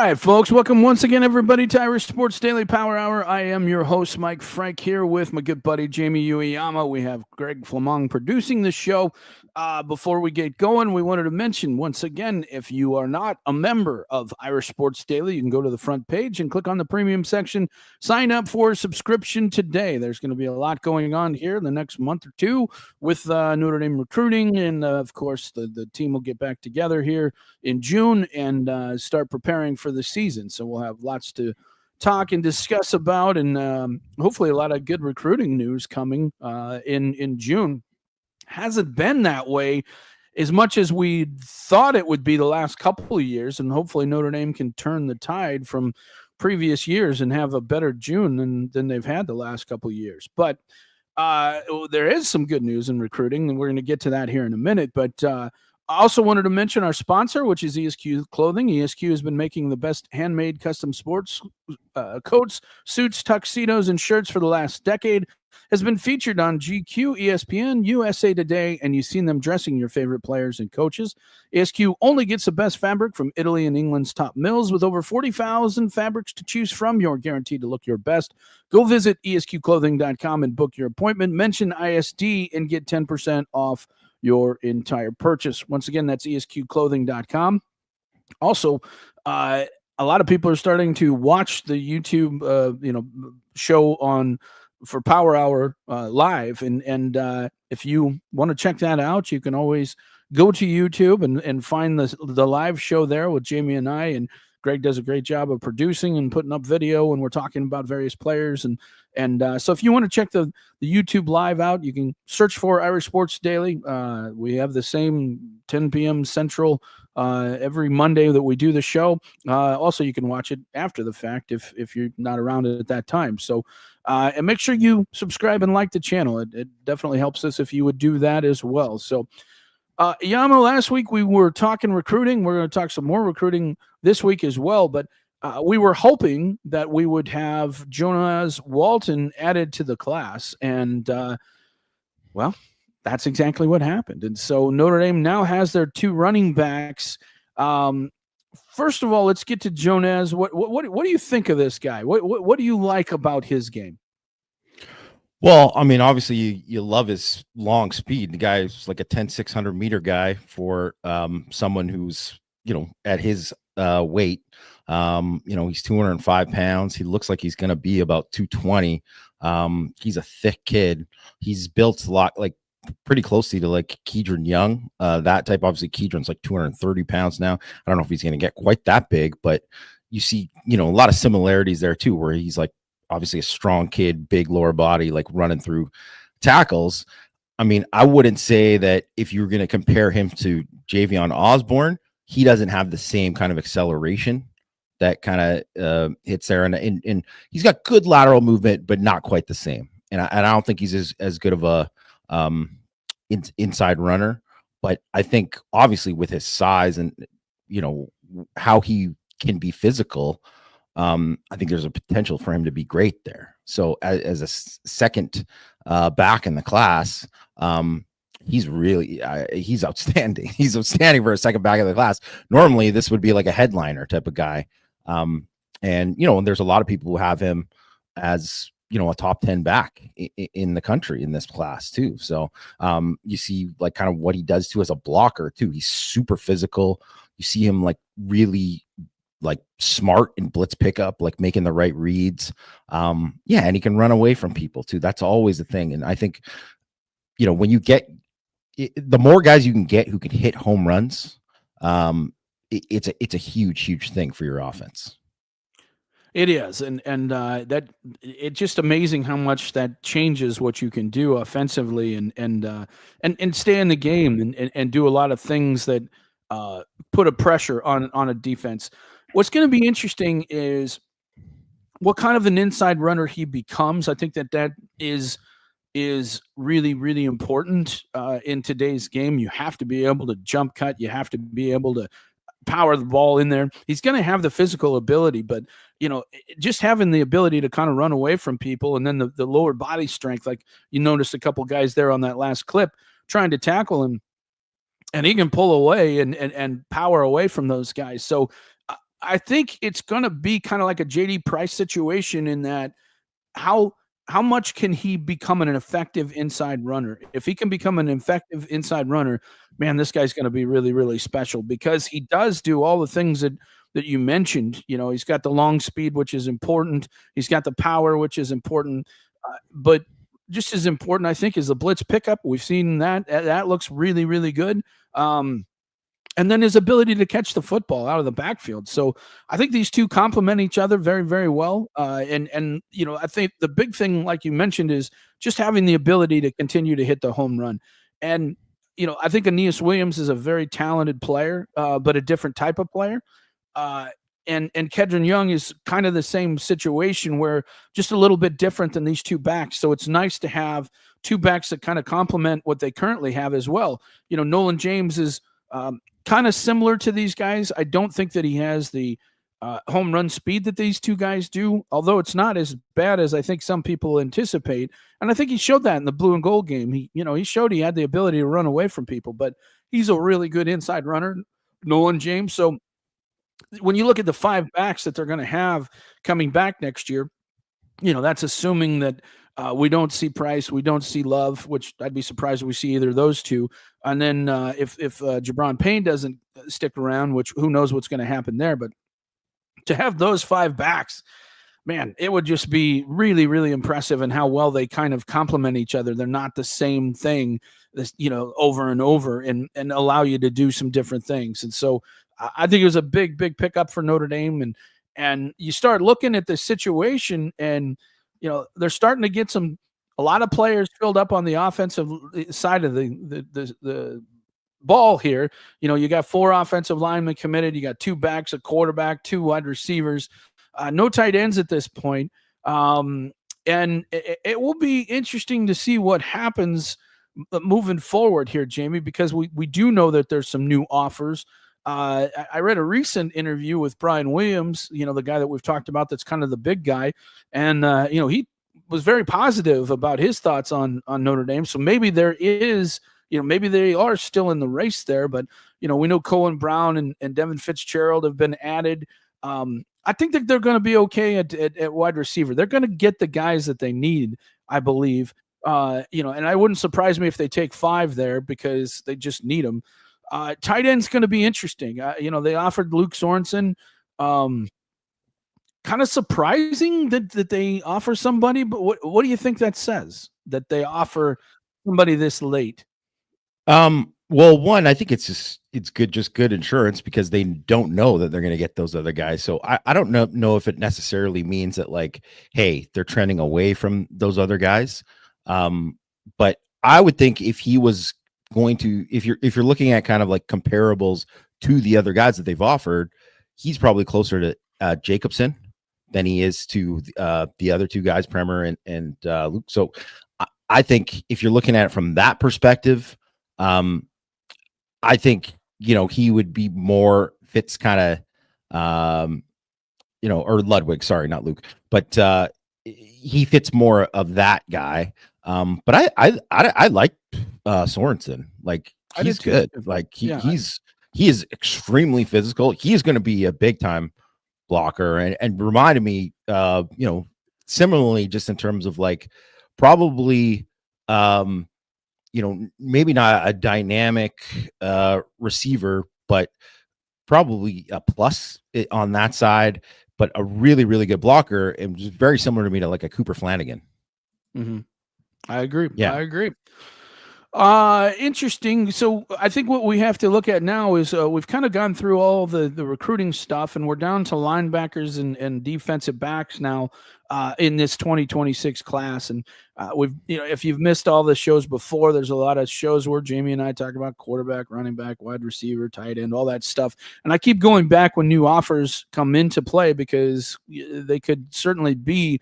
right, folks. Welcome once again, everybody, to Irish Sports Daily Power Hour. I am your host, Mike Frank, here with my good buddy, Jamie Uyeyama. We have Greg Flamong producing the show. Before we get going, we wanted to mention, once again, if you are not a member of Irish Sports Daily, you can go to the front page and click on the premium section. Sign up for a subscription today. There's going to be a lot going on here in the next month or two with Notre Dame recruiting. And, of course, the team will get back together here in June and start preparing for the season. So we'll have lots to talk and discuss about, and hopefully a lot of good recruiting news coming in June. Hasn't been that way as much as we thought it would be the last couple of years, and hopefully Notre Dame can turn the tide from previous years and have a better June than they've had the last couple of years. But there is some good news in recruiting, and we're going to get to that here in a minute. But I also wanted to mention our sponsor, which is ESQ Clothing. ESQ has been making the best handmade custom sports coats, suits, tuxedos, and shirts for the last decade. Has been featured on GQ, ESPN, USA Today, and you've seen them dressing your favorite players and coaches. ESQ only gets the best fabric from Italy and England's top mills. With over 40,000 fabrics to choose from, you're guaranteed to look your best. Go visit esqclothing.com and book your appointment. Mention ISD and get 10% off your entire purchase. Once again, that's esqclothing.com. Also, a lot of people are starting to watch the YouTube, show for Power Hour live, and if you want to check that out, you can always go to YouTube and find the live show there with Jamie and I. And Greg does a great job of producing and putting up video when we're talking about various players. And so if you want to check the YouTube live out, you can search for Irish Sports Daily. We have the same 10 p.m. Central every Monday that we do the show. Also, you can watch it after the fact if you're not around at that time. So and make sure you subscribe and like the channel. It definitely helps us if you would do that as well. So Yama, last week we were talking recruiting. We're going to talk some more recruiting this week as well, but we were hoping that we would have Jonah Walton added to the class, and well, that's exactly what happened. And so Notre Dame now has their two running backs. First of all, let's get to Jonah. What do you think of this guy? What do you like about his game? Well, I mean, obviously you love his long speed. The guy's like a 10,600 meter guy for someone who's, at his weight. He's 205 pounds. He looks like he's going to be about 220. He's a thick kid. He's built a lot, like pretty closely to like Kedron Young. That type, obviously Kedron's like 230 pounds now. I don't know if he's going to get quite that big, but you see, a lot of similarities there too, where he's like, obviously a strong kid, big lower body, like running through tackles. I mean, I wouldn't say that if you were going to compare him to Javion Osborne, he doesn't have the same kind of acceleration that kind of hits there. And he's got good lateral movement, but not quite the same. And I don't think he's as good of a inside runner. But I think obviously with his size and, how he can be physical, I think there's a potential for him to be great there. So as a second back in the class, he's really he's outstanding. He's outstanding for a second back in the class. Normally, this would be like a headliner type of guy. And there's a lot of people who have him as a top 10 back in the country in this class too. So you see like kind of what he does too as a blocker too. He's super physical. You see him like really like smart in blitz pickup, like making the right reads. And he can run away from people too. That's always the thing. And I think, when you get the more guys you can get who can hit home runs, it's a huge thing for your offense. It is, and that it's just amazing how much that changes what you can do offensively and stay in the game and do a lot of things that put a pressure on a defense. What's going to be interesting is what kind of an inside runner he becomes. I think that is really, really important in today's game. You have to be able to jump cut. You have to be able to power the ball in there. He's going to have the physical ability, but just having the ability to kind of run away from people, and then the lower body strength, like you noticed a couple guys there on that last clip trying to tackle him, and he can pull away and power away from those guys. So I think it's going to be kind of like a JD Price situation in that how how much can he become an effective inside runner? If he can become an effective inside runner, man, this guy's going to be really, really special because he does do all the things that you mentioned. You know, he's got the long speed, which is important. He's got the power, which is important. But just as important, I think, is the blitz pickup. We've seen that. That looks really, really good. And then his ability to catch the football out of the backfield. So I think these two complement each other very, very well. And you know, I think the big thing, like you mentioned, is just having the ability to continue to hit the home run. And you know, I think Aeneas Williams is a very talented player, but a different type of player. Uh, and Kedron Young is kind of the same situation where just a little bit different than these two backs. So it's nice to have two backs that kind of complement what they currently have as well. You know, Nolan James is kind of similar to these guys. I don't think that he has the home run speed that these two guys do, although it's not as bad as I think some people anticipate. And I think he showed that in the blue and gold game. He showed he had the ability to run away from people, but he's a really good inside runner, Nolan James. So when you look at the five backs that they're going to have coming back next year, you know, that's assuming that we don't see Price, we don't see Love, which I'd be surprised if we see either of those two. And then if Jabron Payne doesn't stick around, which who knows what's going to happen there, but to have those five backs, man, it would just be really, really impressive in how well they kind of complement each other. They're not the same thing, over and over, and allow you to do some different things. And so I think it was a big, big pickup for Notre Dame. And you start looking at the situation, and they're starting to get a lot of players filled up on the offensive side of the ball here. You got 4 offensive linemen committed. You got 2 backs, a quarterback, 2 wide receivers, no tight ends at this point. And it will be interesting to see what happens moving forward here, Jamie, because we do know that there's some new offers. I read a recent interview with Brian Williams, the guy that we've talked about that's kind of the big guy. And, he was very positive about his thoughts on Notre Dame. So maybe there is, maybe they are still in the race there. But, we know Cohen Brown and Devin Fitzgerald have been added. I think that they're going to be okay at wide receiver. They're going to get the guys that they need, I believe. And I wouldn't surprise me if they take 5 there because they just need them. Tight end's going to be interesting. They offered Luke Sorensen. Kind of surprising that they offer somebody, but what do you think that says, that they offer somebody this late? Well, one, I think it's good insurance because they don't know that they're going to get those other guys. So I don't know if it necessarily means that, like, hey, they're trending away from those other guys. But I would think if he was going to, if you're looking at kind of like comparables to the other guys that they've offered, he's probably closer to Jacobson than he is to the other 2 guys, Bremer and Luke. So I think if you're looking at it from that perspective, I think he would be more fits kind of or Ludwig, sorry, not Luke, but he fits more of that guy. But I like Sorensen. Like, he's good. Like he is extremely physical. He is going to be a big time blocker, and reminded me, similarly, just in terms of like probably, maybe not a dynamic receiver, but probably a plus on that side, but a really, really good blocker, and just very similar to me to like a Cooper Flanagan. Mm-hmm. I agree. Yeah, I agree. Interesting. So I think what we have to look at now is we've kind of gone through all the recruiting stuff, and we're down to linebackers and defensive backs now in this 2026 class. And we've, if you've missed all the shows before, there's a lot of shows where Jamie and I talk about quarterback, running back, wide receiver, tight end, all that stuff. And I keep going back when new offers come into play because they could certainly be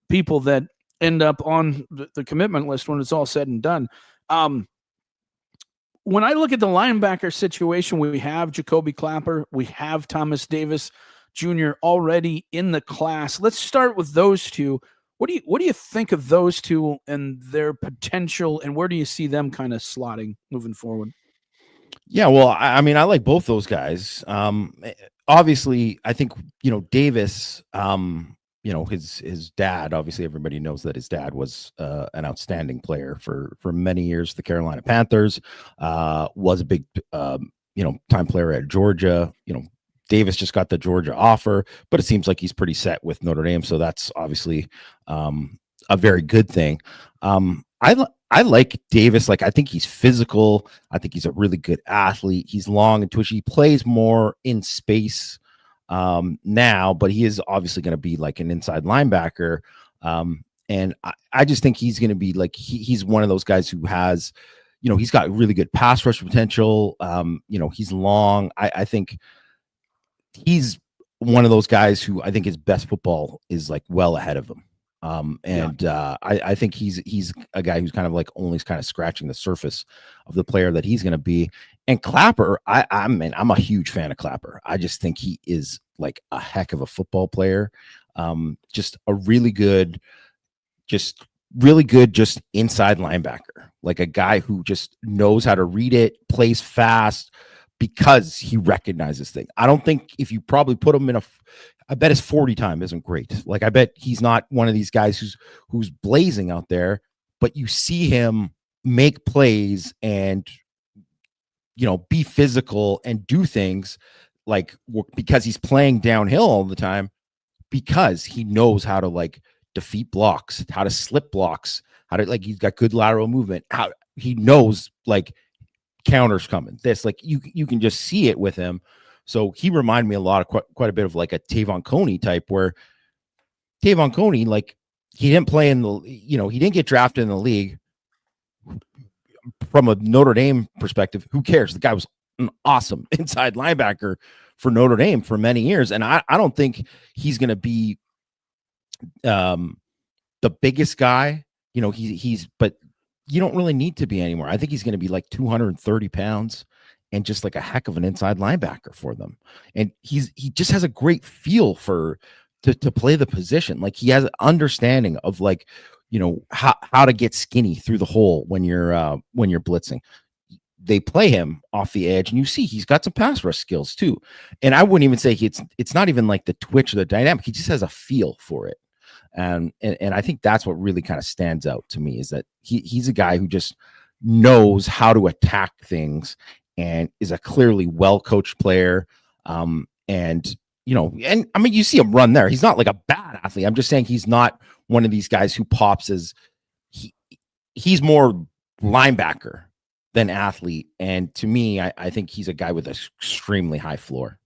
people that end up on the commitment list when it's all said and done. When I look at the linebacker situation, we have Jacoby Clapper, we have Thomas Davis Jr. already in the class. Let's start with those two. What do you think of those two and their potential, and where do you see them kind of slotting moving forward? Yeah, well, I mean, I like both those guys. obviously, I think, Davis, his dad, obviously everybody knows that his dad was an outstanding player for many years. The Carolina Panthers, was a big, time player at Georgia. Davis just got the Georgia offer, but it seems like he's pretty set with Notre Dame. So that's obviously a very good thing. I like Davis. Like, I think he's physical. I think he's a really good athlete. He's long and twitchy. He plays more in space now, but he is obviously going to be like an inside linebacker. And I just think he's going to be like, he's one of those guys who has, he's got really good pass rush potential. He's long. I think he's one of those guys who I think his best football is like well ahead of him. I think he's a guy who's kind of like only kind of scratching the surface of the player that he's going to be. And Clapper, I'm a huge fan of Clapper. I just think he is like a heck of a football player. Just a really good, just inside linebacker, like a guy who just knows how to read it, plays fast, because he recognizes things. I don't think if you probably put him in I bet his 40 time isn't great. Like, I bet he's not one of these guys who's blazing out there, but you see him make plays and, be physical and do things like, because he's playing downhill all the time, because he knows how to like defeat blocks, how to slip blocks, how to, like, he's got good lateral movement, how he knows like counters coming. This, like, you can just see it with him. So he reminded me a lot of quite a bit of like a Tavon Coney type, where Tavon Coney, like, he didn't play in the, he didn't get drafted in the league. From a Notre Dame perspective, who cares? The guy was an awesome inside linebacker for Notre Dame for many years. And I don't think he's going to be the biggest guy, but you don't really need to be anymore. I think he's going to be like 230 pounds and just like a heck of an inside linebacker for them. And he just has a great feel to play the position. Like, he has an understanding of like, how to get skinny through the hole when you're blitzing. They play him off the edge, and you see he's got some pass rush skills too. And I wouldn't even say it's not even like the twitch or the dynamic. He just has a feel for it. And I think that's what really kind of stands out to me, is that he's a guy who just knows how to attack things and is a clearly well-coached player. And I mean, you see him run there. He's not like a bad athlete. I'm just saying he's not one of these guys who pops as he's more linebacker than athlete. And to me, I think he's a guy with an extremely high floor.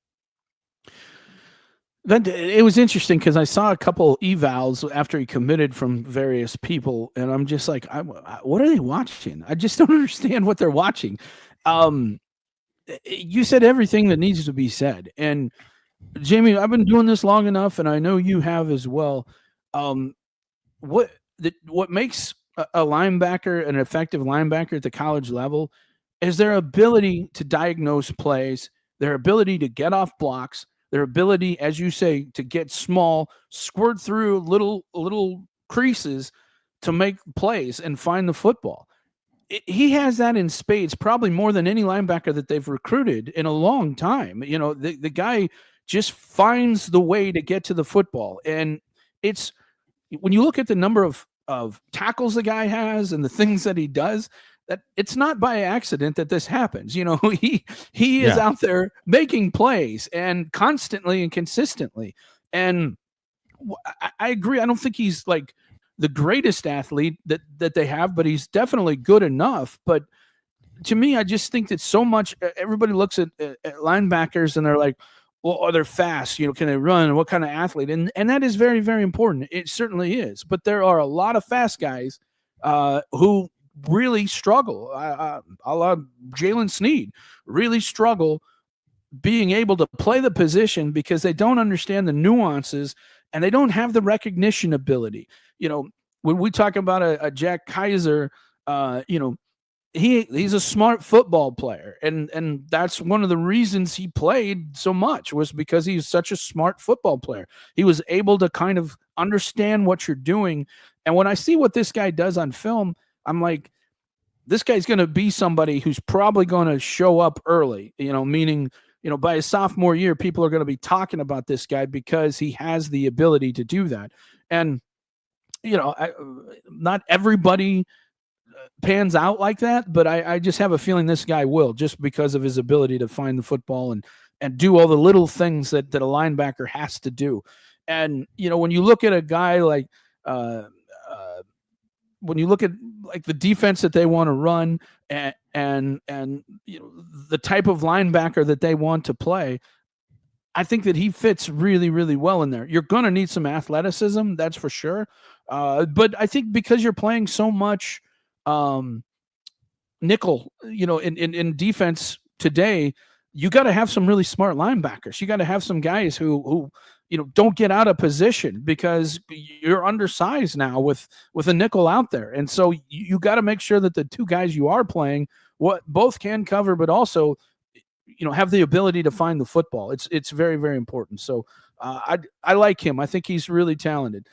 It was interesting because I saw a couple evals after he committed from various people, and I'm just like, what are they watching? I just don't understand what they're watching. You said everything that needs to be said. And Jamie, I've been doing this long enough, and I know you have as well. What makes a linebacker an effective linebacker at the college level is their ability to diagnose plays, their ability to get off blocks, their ability, as you say, to get small, squirt through little creases to make plays and find the football. He has that in spades, probably more than any linebacker that they've recruited in a long time. The guy just finds the way to get to the football. And it's, when you look at the number of tackles the guy has and the things that he does, that it's not by accident that this happens. He is out there making plays and constantly and consistently. And I agree. I don't think he's like the greatest athlete that they have, but he's definitely good enough. But to me, I just think that so much, everybody looks at linebackers and they're like, well, are they fast? Can they run? What kind of athlete? And that is very, very important. It certainly is. But there are a lot of fast guys who really struggle. A la Jalen Sneed really struggle being able to play the position because they don't understand the nuances and they don't have the recognition ability. When we talk about a Jack Kaiser, he's a smart football player, and that's one of the reasons he played so much, was because he's such a smart football player. He was able to kind of understand what you're doing. And when I see what this guy does on film, I'm like, this guy's going to be somebody who's probably going to show up early, meaning, by his sophomore year, people are going to be talking about this guy because he has the ability to do that. And, not everybody pans out like that, but I just have a feeling this guy will, just because of his ability to find the football and do all the little things that a linebacker has to do. And, when you look at a guy like, when you look at like the defense that they want to run and the type of linebacker that they want to play, I think that he fits really, really well in there. You're going to need some athleticism, that's for sure. But I think because you're playing so much nickel, in defense today, you got to have some really smart linebackers. You got to have some guys who don't get out of position, because you're undersized now with a nickel out there. And so you got to make sure that the two guys you are playing both can cover, but also have the ability to find the football. It's very, very important. So I like him. I think he's really talented.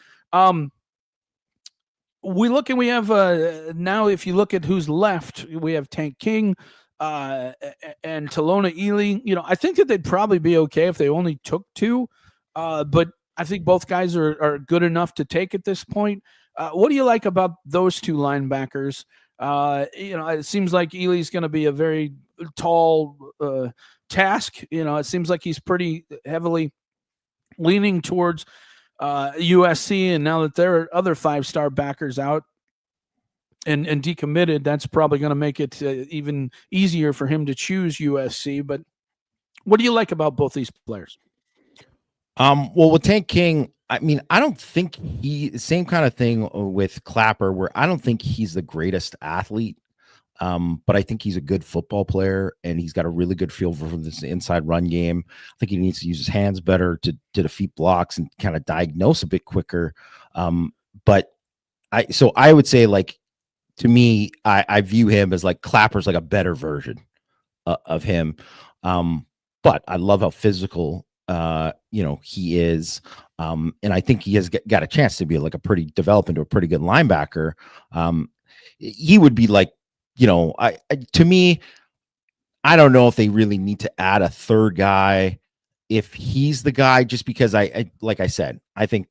We have now, if you look at who's left, we have Tank King and Talona Ely. I think that they'd probably be okay if they only took two, but I think both guys are good enough to take at this point. What do you like about those two linebackers? It seems like Ely's going to be a very tall task. It seems like he's pretty heavily leaning towards USC, and now that there are other 5-star backers out and decommitted, that's probably going to make it even easier for him to choose USC. But what do you like about both these players? Well, with Tank King, I mean, I don't think same kind of thing with Clapper, where I don't think he's the greatest athlete. But I think he's a good football player, and he's got a really good feel for this inside run game. I think he needs to use his hands better to defeat blocks and kind of diagnose a bit quicker. But I would say, like, to me, I view him as like Clapper's like a better version of him. But I love how physical he is. And I think he has got a chance to be like develop into a pretty good linebacker. He would be like, to me, I don't know if they really need to add a third guy if he's the guy, just because I like I said, I think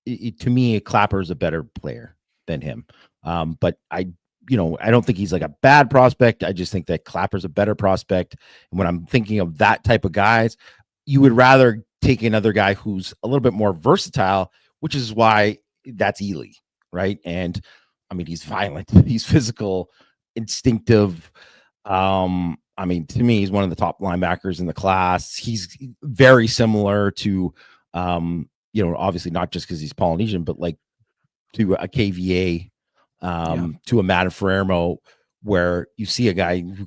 to me, Clapper is a better player than him. But I don't think he's like a bad prospect. I just think that Clapper's a better prospect. And when I'm thinking of that type of guys, you would rather take another guy who's a little bit more versatile, which is why that's Ely, right? And I mean, he's violent, he's physical, instinctive. I mean, to me, he's one of the top linebackers in the class. He's very similar to, obviously not just because he's Polynesian, but like to a KVA, to a Matafermo, where you see a guy who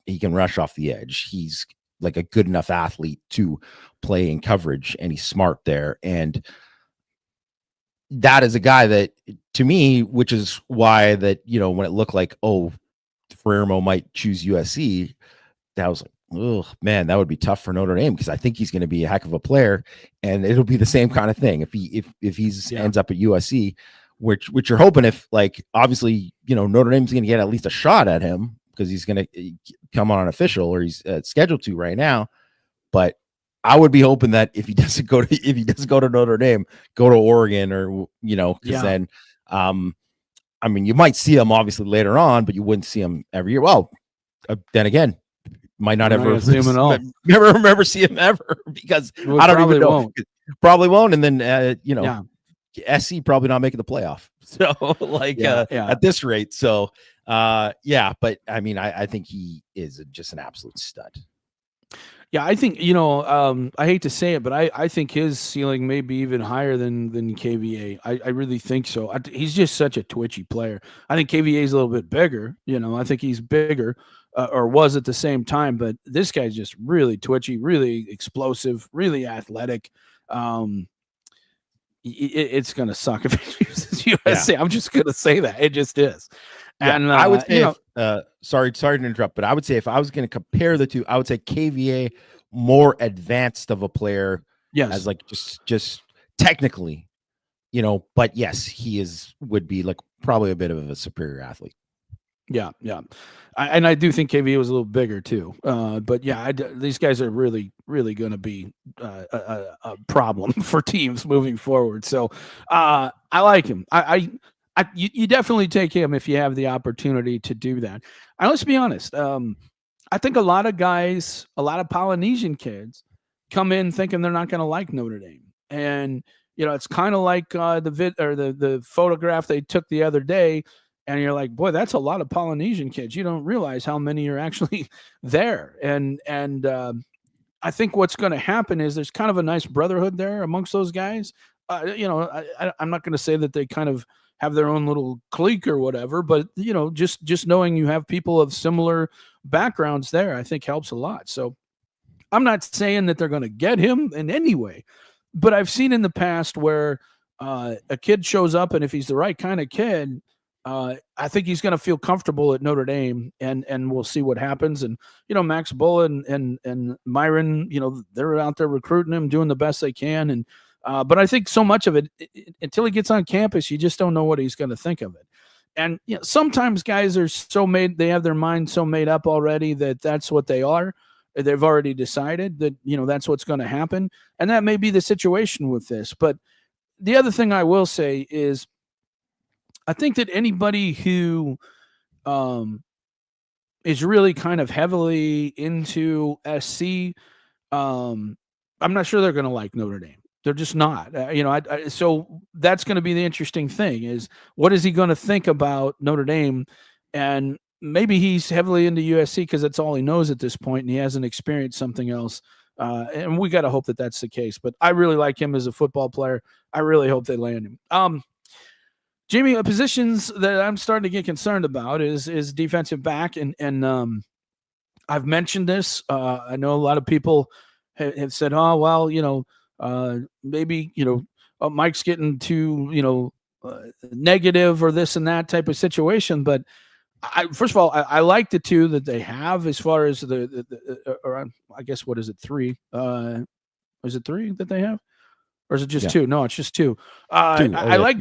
he can rush off the edge. He's like a good enough athlete to play in coverage, and he's smart there. And that is a guy that, to me, which is why that, when it looked like, Ferrero might choose USC, that was like, oh man, that would be tough for Notre Dame, because I think he's going to be a heck of a player, and it'll be the same kind of thing if he's ends up at USC, which you're hoping, if like, obviously, Notre Dame's going to get at least a shot at him because he's going to come on an official, or he's scheduled to right now. But I would be hoping that if he doesn't go to Notre Dame, go to Oregon, or because then, I mean, you might see him obviously later on, but you wouldn't see him every year. Well, then again, might not ever see him at all. Never remember see him ever, because I don't even know. Won't. Probably won't, and then SC probably not making the playoff. So at this rate, so but I mean, I think he is just an absolute stud. Yeah, I think, I hate to say it, but I think his ceiling may be even higher than KVA. I really think so. He's just such a twitchy player. I think KVA is a little bit bigger. I think he's bigger, or was at the same time. But this guy's just really twitchy, really explosive, really athletic. It's going to suck if he chooses USC. Yeah. I'm just going to say that. It just is. Yeah, and I would say, sorry to interrupt, but I would say if I was going to compare the two, I would say KVA more advanced of a player, as like just technically, but yes, would be like probably a bit of a superior athlete. Yeah, yeah, and I do think KV was a little bigger too. But yeah, these guys are really, really going to be a problem for teams moving forward. So I like him. You definitely take him if you have the opportunity to do that. And let's be honest. I think a lot of guys, a lot of Polynesian kids, come in thinking they're not going to like Notre Dame, and it's kind of like the photograph they took the other day, and you're like, boy, that's a lot of Polynesian kids. You don't realize how many are actually there, and I think what's going to happen is there's kind of a nice brotherhood there amongst those guys. I'm not going to say that they kind of have their own little clique or whatever, but just knowing you have people of similar backgrounds there, I think helps a lot. So I'm not saying that they're going to get him in any way, but I've seen in the past where a kid shows up, and if he's the right kind of kid, I think he's going to feel comfortable at Notre Dame, and we'll see what happens. And Max Bull and Myron, they're out there recruiting him, doing the best they can. And but I think so much of it, until he gets on campus, you just don't know what he's going to think of it. And sometimes guys are they have their mind so made up already that that's what they are. They've already decided that that's what's going to happen, and that may be the situation with this. But the other thing I will say is, I think that anybody who is really kind of heavily into SC, I'm not sure they're going to like Notre Dame. They're just not. So that's going to be the interesting thing: is what is he going to think about Notre Dame? And maybe he's heavily into USC because that's all he knows at this point, and he hasn't experienced something else. And we got to hope that that's the case. But I really like him as a football player. I really hope they land him. Jamie, positions that I'm starting to get concerned about is defensive back, and I've mentioned this. I know a lot of people have said, "Oh, well, maybe Mike's getting too negative or this and that type of situation." But first of all, I like the two that they have as far as or I guess what is it, three? Is it three that they have? Or is it just two? No, it's just two. I like,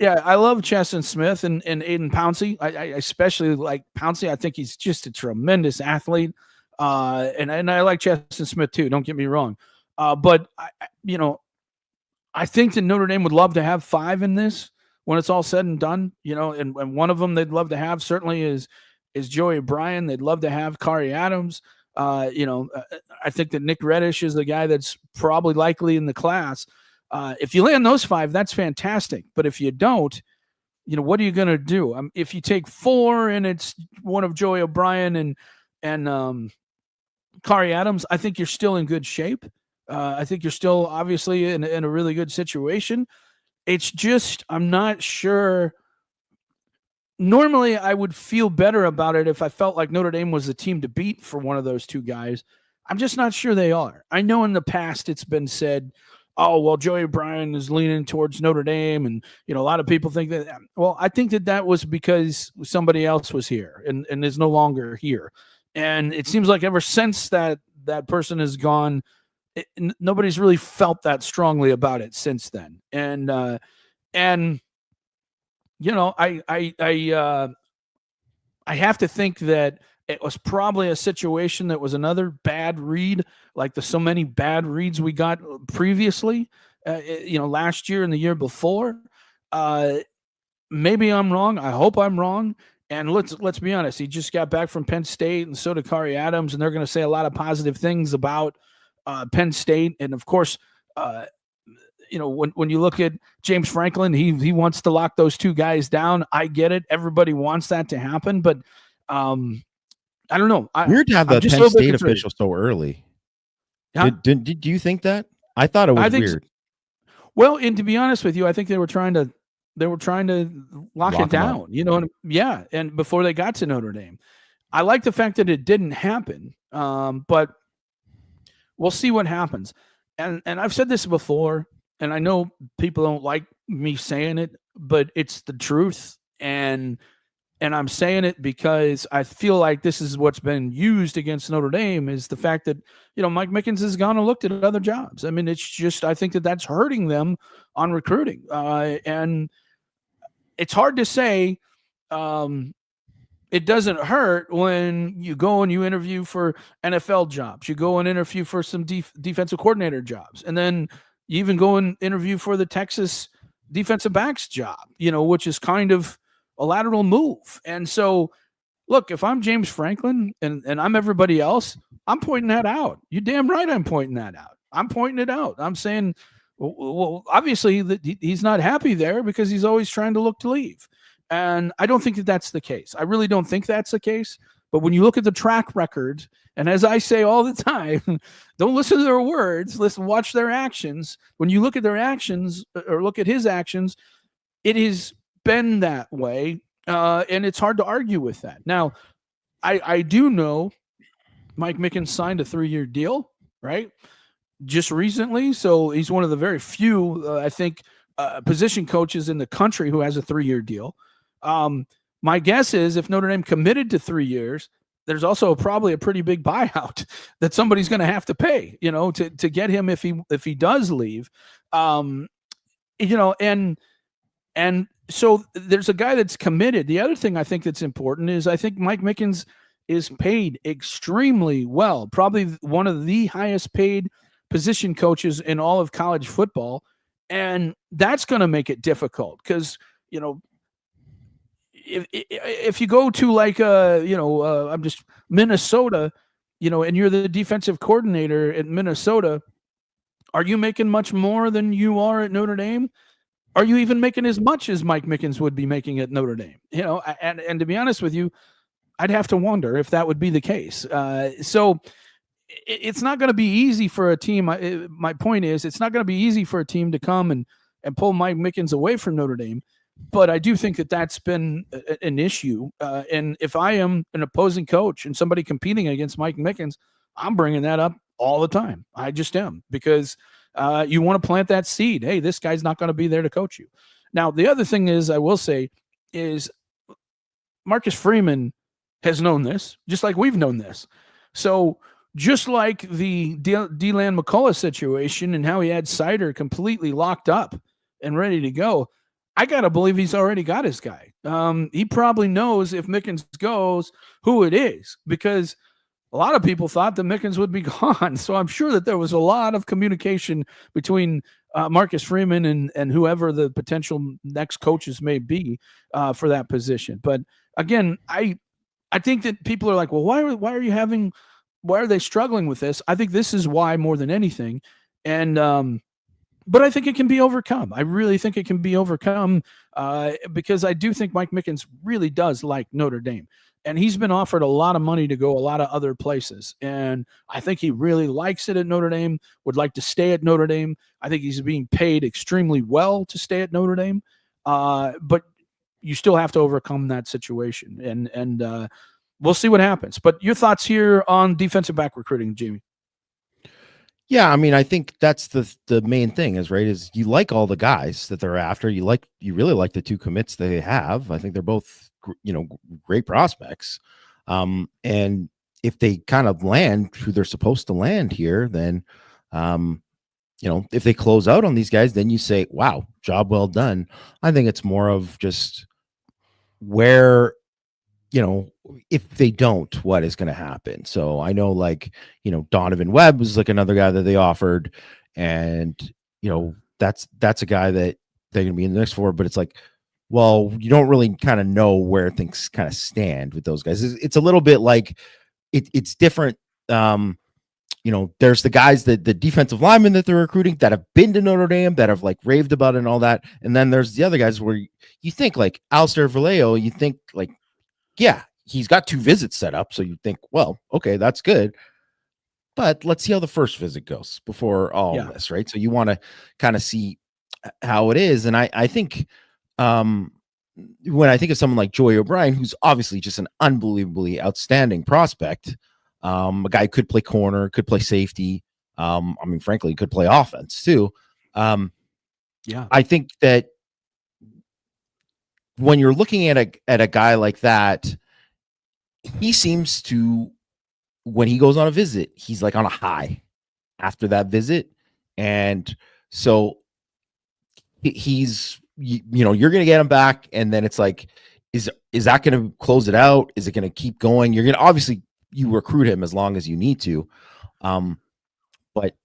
I love Cheston Smith and Aiden Pouncey. I especially like Pouncey. I think he's just a tremendous athlete. And I like Cheston Smith too. Don't get me wrong. But I think that Notre Dame would love to have 5 in this when it's all said and done. And one of them they'd love to have certainly is Joey O'Brien. They'd love to have Kari Adams. I think that Nick Reddish is the guy that's probably likely in the class. If you land those 5, that's fantastic. But if you don't, what are you going to do? If you take 4 and it's one of Joey O'Brien and Kari Adams, I think you're still in good shape. I think you're still obviously in a really good situation. It's just, I'm not sure. Normally, I would feel better about it if I felt like Notre Dame was the team to beat for one of those two guys. I'm just not sure they are. I know in the past it's been said, oh, well, Joey O'Brien is leaning towards Notre Dame. And, a lot of people think that. Well, I think that was because somebody else was here and is no longer here. And it seems like ever since that person is gone, nobody's really felt that strongly about it since then. And I have to think that it was probably a situation that was another bad read, like the so many bad reads we got previously, last year and the year before. Maybe I'm wrong. I hope I'm wrong. And let's be honest. He just got back from Penn State, and so did Kari Adams, and they're going to say a lot of positive things about Penn State. And of course, when you look at James Franklin, he wants to lock those two guys down. I get it. Everybody wants that to happen, but I don't know. Weird to have the Penn State official so early. Huh? Did you think that? I thought it was weird. Well, and to be honest with you, I think they were trying to lock it down. And before they got to Notre Dame, I like the fact that it didn't happen. But we'll see what happens. And I've said this before, and I know people don't like me saying it, but it's the truth. And I'm saying it because I feel like this is what's been used against Notre Dame, is the fact that, Mike Mickens has gone and looked at other jobs. I mean, it's just, I think that that's hurting them on recruiting. And it's hard to say. It's it doesn't hurt when you go and you interview for NFL jobs. You go and interview for some defensive coordinator jobs. And then you even go and interview for the Texas defensive backs job, which is kind of a lateral move. And so, look, if I'm James Franklin and I'm everybody else, I'm pointing that out. You damn right I'm pointing that out. I'm pointing it out. I'm saying, well, obviously he's not happy there because he's always trying to look to leave. And I don't think that that's the case. I really don't think that's the case. But when you look at the track record, and as I say all the time, don't listen to their words, watch their actions. When you look at their actions or look at his actions, it has been that way. And it's hard to argue with that. Now, I do know Mike Mickens signed a 3-year deal, right? Just recently. So he's one of the very few, I think, position coaches in the country who has a 3-year deal. My guess is if Notre Dame committed to 3 years, there's also probably a pretty big buyout that somebody's going to have to pay, to get him if he does leave. And so there's a guy that's committed. The other thing I think that's important is I think Mike Mickens is paid extremely well, probably one of the highest paid position coaches in all of college football. And that's going to make it difficult because, if you go to like I'm just Minnesota, and you're the defensive coordinator at Minnesota, are you making much more than you are at Notre Dame? Are you even making as much as Mike Mickens would be making at Notre Dame? And to be honest with you, I'd have to wonder if that would be the case. So it's not going to be easy for a team. My point is, it's not going to be easy for a team to come and pull Mike Mickens away from Notre Dame. But I do think that that's been an issue. And if I am an opposing coach and somebody competing against Mike Mickens, I'm bringing that up all the time. I just am, because you want to plant that seed. Hey, this guy's not going to be there to coach you. Now, the other thing is, I will say, is Marcus Freeman has known this, just like we've known this. So just like the DeLand McCullough situation and how he had Sider completely locked up and ready to go, I got to believe he's already got his guy. He probably knows if Mickens goes who it is, because a lot of people thought that Mickens would be gone. So I'm sure that there was a lot of communication between Marcus Freeman and whoever the potential next coaches may be for that position. But again, I think that people are like, well, why are they struggling with this? I think this is why more than anything. And, but I think it can be overcome. I really think it can be overcome because I do think Mike Mickens really does like Notre Dame. And he's been offered a lot of money to go a lot of other places. And I think he really likes it at Notre Dame, would like to stay at Notre Dame. I think he's being paid extremely well to stay at Notre Dame. But you still have to overcome that situation. And we'll see what happens. But your thoughts here on defensive back recruiting, Jamie? Yeah, I mean, I think that's the main thing is you like all the guys that they're after. You really like the 2 commits they have. I think they're both, great prospects. And if they kind of land who they're supposed to land here, then, if they close out on these guys, then you say, wow, job well done. I think it's more of just where, if they don't, what is going to happen? So I know, Donovan Webb was like another guy that they offered, and that's a guy that they're going to be in the mix for. But it's like, well, you don't really kind of know where things kind of stand with those guys. It's a little bit like it's different. There's the guys that the defensive linemen that they're recruiting that have been to Notre Dame, that have raved about it and all that, and then there's the other guys where you think like Alistair Vallejo, you think like, yeah, he's got 2 visits set up. So you think, well, okay, that's good. But let's see how the first visit goes before all this, right? So you want to kind of see how it is. And I think when I think of someone like Joey O'Brien, who's obviously just an unbelievably outstanding prospect, a guy who could play corner, could play safety. Frankly, could play offense too. I think that when you're looking at a guy like that, he seems to, when he goes on a visit, he's like on a high after that visit. And so he's, you're going to get him back. And then it's like, is that going to close it out? Is it going to keep going? You're going to obviously you recruit him as long as you need to. But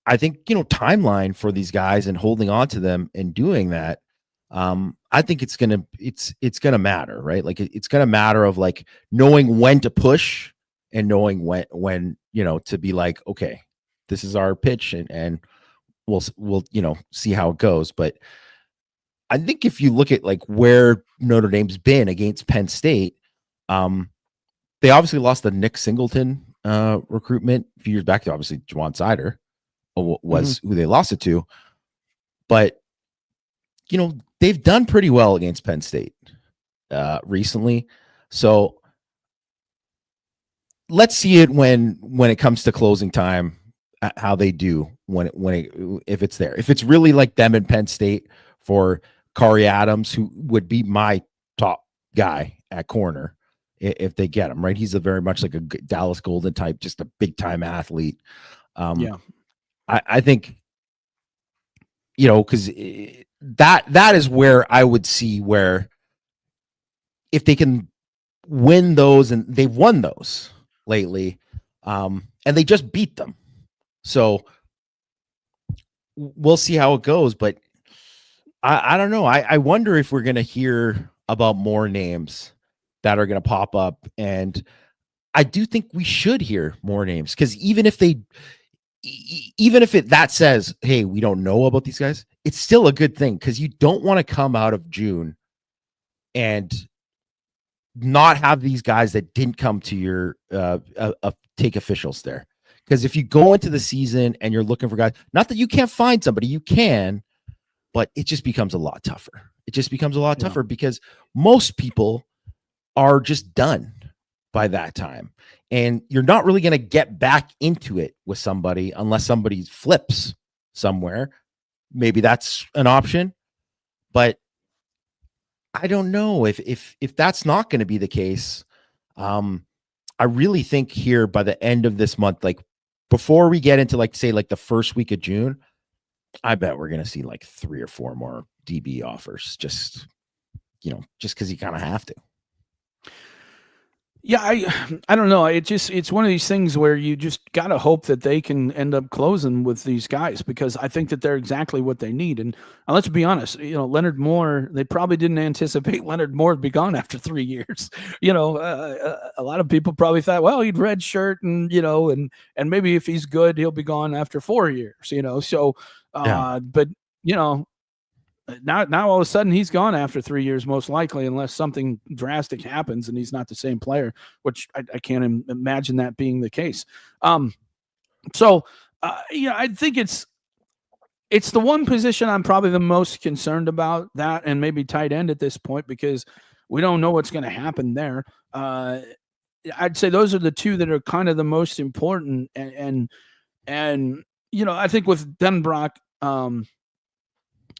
I think, timeline for these guys and holding on to them and doing that, I think it's going to matter, right? Like it's going to matter of like knowing when to push and knowing when, to be like, okay, this is our pitch and we'll, see how it goes. But I think if you look at like where Notre Dame's been against Penn State, they obviously lost the Nick Singleton recruitment a few years back. Obviously, Juwan Sider was who they lost it to, but they've done pretty well against Penn State recently. So let's see it when it comes to closing time, how they do if it's there. If it's really like them in Penn State for Kari Adams, who would be my top guy at corner if they get him, right? He's a very much like a Dallas Golden type, just a big time athlete. I think, because that is where I would see where if they can win those, and they've won those lately, and they just beat them. So we'll see how it goes, but I don't know. I wonder if we're going to hear about more names that are going to pop up. And I do think we should hear more names, because even if that says, hey, we don't know about these guys, it's still a good thing, because you don't want to come out of June and not have these guys that didn't come to your take officials there. Because if you go into the season and you're looking for guys, not that you can't find somebody, you can, but it just becomes a lot tougher. It just becomes a lot tougher because most people are just done by that time. And you're not really going to get back into it with somebody unless somebody flips somewhere. Maybe that's an option, but I don't know if that's not going to be the case. I really think here by the end of this month, like before we get into like, say like the first week of June, I bet we're going to see like 3 or 4 more DB offers, just because you kind of have to. Yeah, I don't know. It's one of these things where you just got to hope that they can end up closing with these guys, because I think that they're exactly what they need. And let's be honest, Leonard Moore, they probably didn't anticipate Leonard Moore would be gone after 3 years. A lot of people probably thought, well, he'd redshirt and maybe if he's good, he'll be gone after 4 years, So, but now all of a sudden he's gone after 3 years, most likely, unless something drastic happens and he's not the same player, which I can't imagine that being the case. I think it's the one position I'm probably the most concerned about, that and maybe tight end at this point, because we don't know what's going to happen there. I'd say those are the two that are kind of the most important. And I think with Denbrock,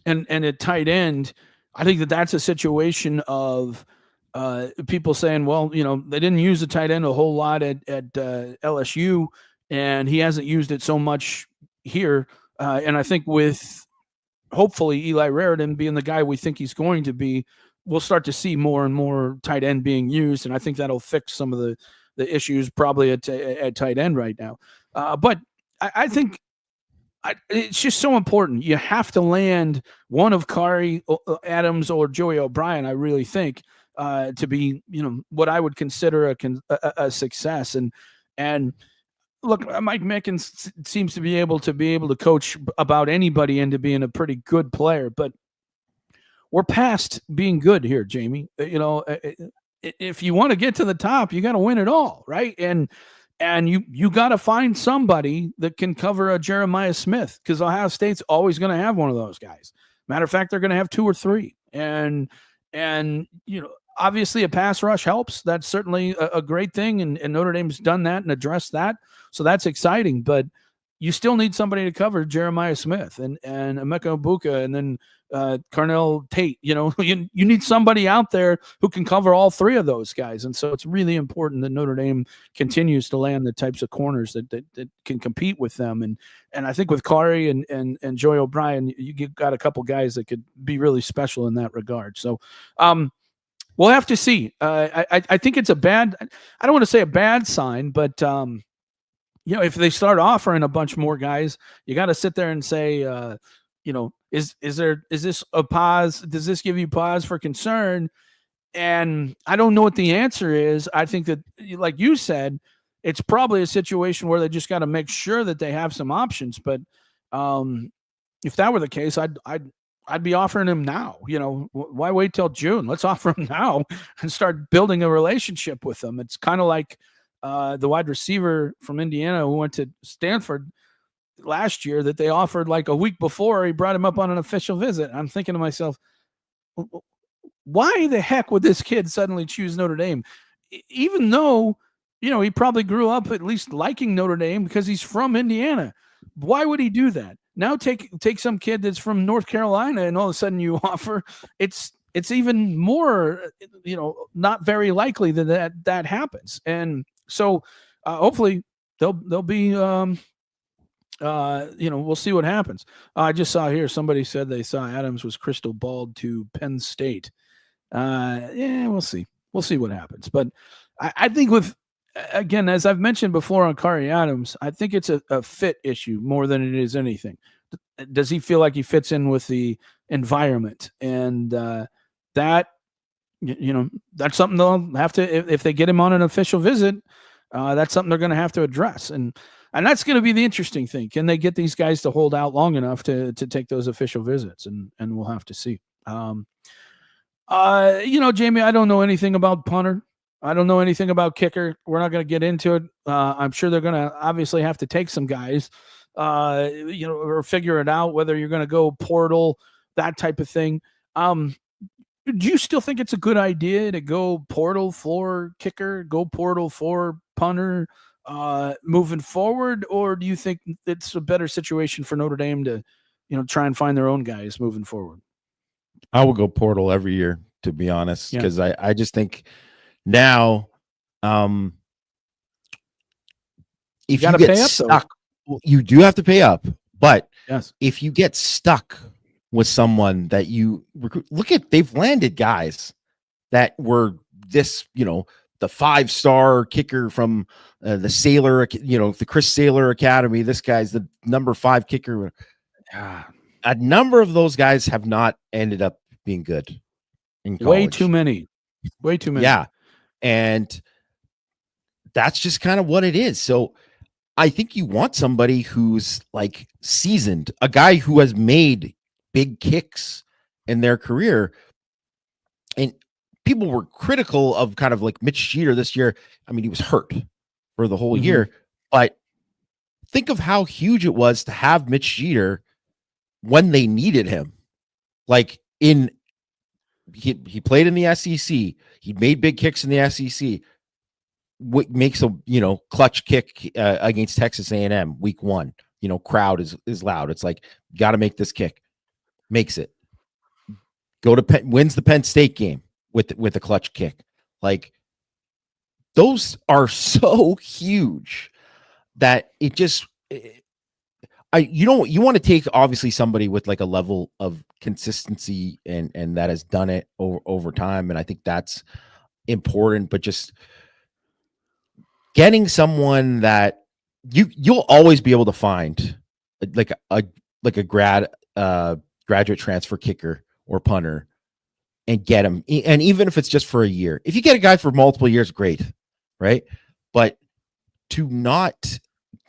and at tight end, I think that's a situation of people saying, well, they didn't use the tight end a whole lot at LSU, and he hasn't used it so much here. And I think with hopefully Eli Raritan being the guy we think he's going to be, we'll start to see more and more tight end being used, and I think that'll fix some of the issues probably at tight end right now. But I think it's just so important. You have to land one of Kari Adams or Joey O'Brien, I really think, to be, what I would consider a success. And look, Mike Mickens seems to be able to coach about anybody into being a pretty good player, but we're past being good here, Jamie. If you want to get to the top, you got to win it all, right? And you got to find somebody that can cover a Jeremiah Smith, because Ohio State's always going to have one of those guys. Matter of fact, they're going to have 2 or 3. And obviously a pass rush helps. That's certainly a great thing. And Notre Dame's done that and addressed that. So that's exciting. But you still need somebody to cover Jeremiah Smith and Emeka Ibuka and then Carnell Tate. You need somebody out there who can cover all 3 of those guys. And so it's really important that Notre Dame continues to land the types of corners that can compete with them. And I think with Kari and Joey O'Brien, you got a couple guys that could be really special in that regard. So We'll have to see. I think it's a bad. I don't want to say a bad sign, but if they start offering a bunch more guys, you got to sit there and say, is this a pause? Does this give you pause for concern? And I don't know what the answer is. I think that, like you said, it's probably a situation where they just got to make sure that they have some options. But if that were the case, I'd be offering him now. Why wait till June? Let's offer him now and start building a relationship with them. It's kind of like the wide receiver from Indiana who went to Stanford last year that they offered like a week before. He brought him up on an official visit. I'm thinking to myself, why the heck would this kid suddenly choose Notre Dame? Even though, he probably grew up at least liking Notre Dame because he's from Indiana. Why would he do that? Now take some kid that's from North Carolina and all of a sudden you offer, it's even more, not very likely that happens. And so hopefully they'll be, we'll see what happens. I just saw here, somebody said they saw Adams was crystal balled to Penn State. We'll see. We'll see what happens. But I think again, as I've mentioned before on Kari Adams, I think it's a fit issue more than it is anything. Does he feel like he fits in with the environment? And that's something they'll have to, if they get him on an official visit, that's something they're going to have to address. And that's going to be the interesting thing. Can they get these guys to hold out long enough to take those official visits? And we'll have to see. Jamie, I don't know anything about punter. I don't know anything about kicker. We're not going to get into it. I'm sure they're going to obviously have to take some guys, or figure it out, whether you're going to go portal, that type of thing. Do you still think it's a good idea to go portal for kicker, go portal for punter moving forward? Or do you think it's a better situation for Notre Dame to, try and find their own guys moving forward? I will go portal every year, to be honest, because I just think now, if you get stuck, you do have to pay up. But if you get stuck with someone that you recruit, they've landed guys that were this, the 5-star kicker from the Sailor, the Chris Sailor Academy. This guy's the number 5 kicker. A number of those guys have not ended up being good in college. Way too many. Yeah. And that's just kind of what it is. So I think you want somebody who's like seasoned, a guy who has made big kicks in their career. And people were critical of kind of like Mitch Jeter this year. I mean, he was hurt for the whole year, but think of how huge it was to have Mitch Jeter when they needed him. Like he played in the SEC. He made big kicks in the SEC. Makes a clutch kick against Texas A&M week 1. Crowd is loud. It's like, got to make this kick. Makes it. Wins the Penn State game with a clutch kick. Like, those are so huge that it just. You want to take obviously somebody with like a level of consistency and that has done it over time, and I think that's important. But just getting someone that you'll always be able to find like a graduate transfer kicker or punter and get him, and even if it's just for a year, if you get a guy for multiple years, great, right? But to not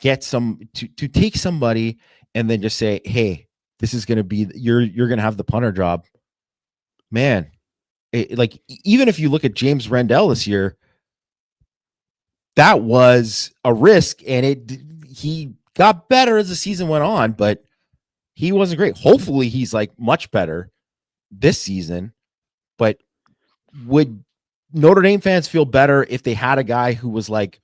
get to take somebody and then just say, hey, this is going to be, you're going to have the punter job, man. Like, even if you look at James Rendell this year, that was a risk, and he got better as the season went on, but he wasn't great. Hopefully he's like much better this season. But would Notre Dame fans feel better if they had a guy who was like,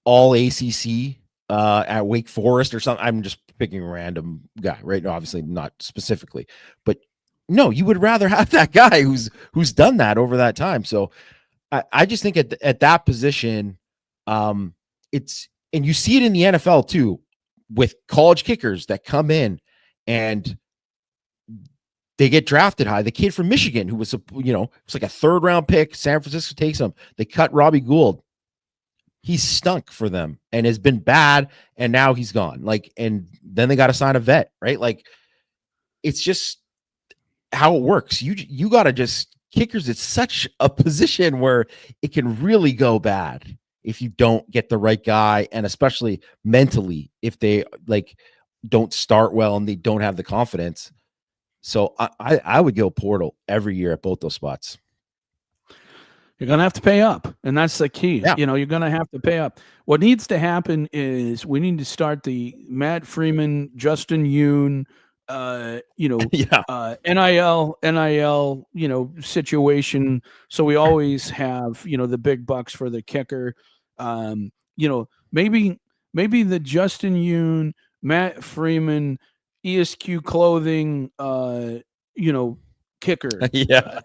all ACC at Wake Forest or something? I'm just picking a random guy, right? No, obviously not specifically, but no, you would rather have that guy who's done that over that time. So I just think at that position, it's, and you see it in the NFL too, with college kickers that come in and they get drafted high. The kid from Michigan, who was it's like a 3rd round pick, San Francisco takes him. They cut Robbie Gould. He's stunk for them and has been bad, and now he's gone. Like, and then they got to sign a vet, right? Like, it's just how it works. You got to just kickers. It's such a position where it can really go bad if you don't get the right guy, and especially mentally if they like don't start well and they don't have the confidence. So I would go portal every year at both those spots. You're going to have to pay up, and that's the key. Yeah. You're going to have to pay up. What needs to happen is we need to start the Matt Freeman, Justin Yoon, NIL, situation. So we always have, the big bucks for the kicker. Maybe the Justin Yoon, Matt Freeman, ESQ clothing, kicker. Yeah.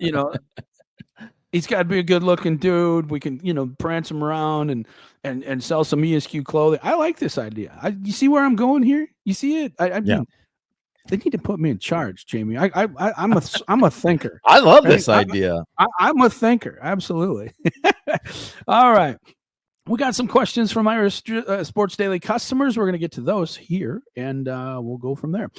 He's got to be a good looking dude. We can, prance him around and sell some ESQ clothing. I like this idea. You see where I'm going here? You see it? I mean, they need to put me in charge, Jamie. I'm a thinker. I love this idea. I'm a thinker. Absolutely. All right. We got some questions from Irish Sports Daily customers. We're going to get to those here, and we'll go from there.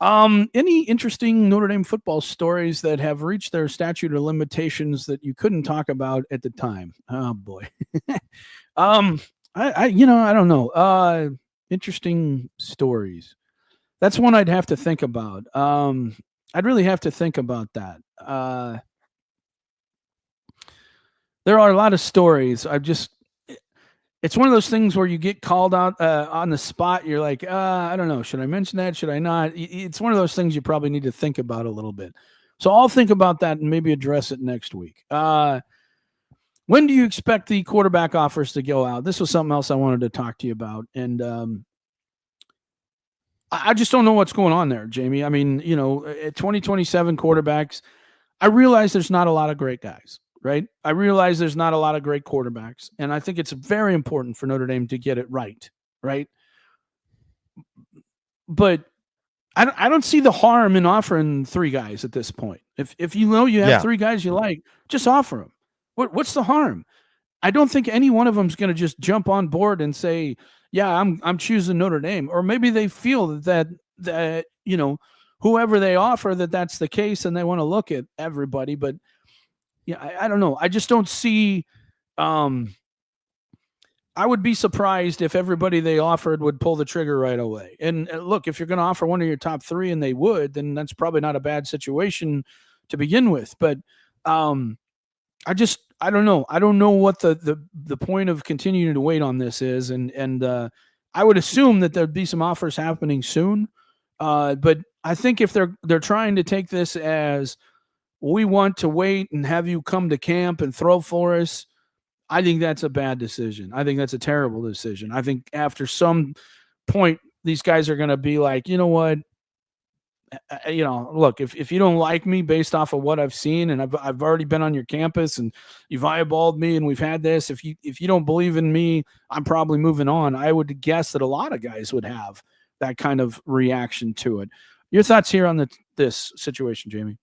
Any interesting Notre Dame football stories that have reached their statute of limitations that you couldn't talk about at the time? Oh boy. I don't know. Interesting stories. That's one I'd have to think about. I'd really have to think about that. There are a lot of stories. It's one of those things where you get called out on the spot. You're like, I don't know. Should I mention that? Should I not? It's one of those things you probably need to think about a little bit. So I'll think about that and maybe address it next week. When do you expect the quarterback offers to go out? This was something else I wanted to talk to you about. And I just don't know what's going on there, Jamie. I mean, at 2027 quarterbacks, I realize there's not a lot of great guys. Right. I realize there's not a lot of great quarterbacks, and I think it's very important for Notre Dame to get it right. Right. But I don't see the harm in offering 3 guys at this point. If you have 3 guys you like, just offer them. What's the harm? I don't think any one of them is going to just jump on board and say, yeah, I'm choosing Notre Dame. Or maybe they feel that whoever they offer, that's the case and they want to look at everybody. But yeah, I don't know. I just don't see. I would be surprised if everybody they offered would pull the trigger right away. And look, if you're going to offer one of your top 3 and they would, then that's probably not a bad situation to begin with. But I don't know. I don't know what the point of continuing to wait on this is. And I would assume that there'd be some offers happening soon. But I think if they're trying to take this as, we want to wait and have you come to camp and throw for us, I think that's a bad decision. I think that's a terrible decision. I think after some point, these guys are going to be like, you know what? Look, if you don't like me based off of what I've seen, and I've already been on your campus and you've eyeballed me and we've had this, if you don't believe in me, I'm probably moving on. I would guess that a lot of guys would have that kind of reaction to it. Your thoughts here on this situation, Jamie?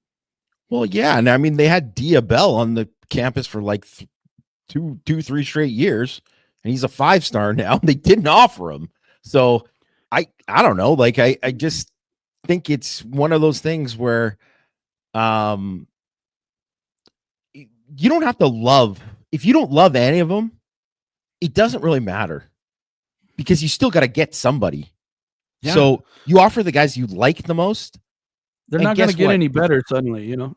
Well, yeah. And I mean, they had Diabell on the campus for like 3 straight years, and he's a 5-star now. They didn't offer him. So I don't know. Like, I just think it's one of those things where you don't have to love. If you don't love any of them, it doesn't really matter because you still got to get somebody. Yeah. So you offer the guys you like the most. They're not going to get any better suddenly, and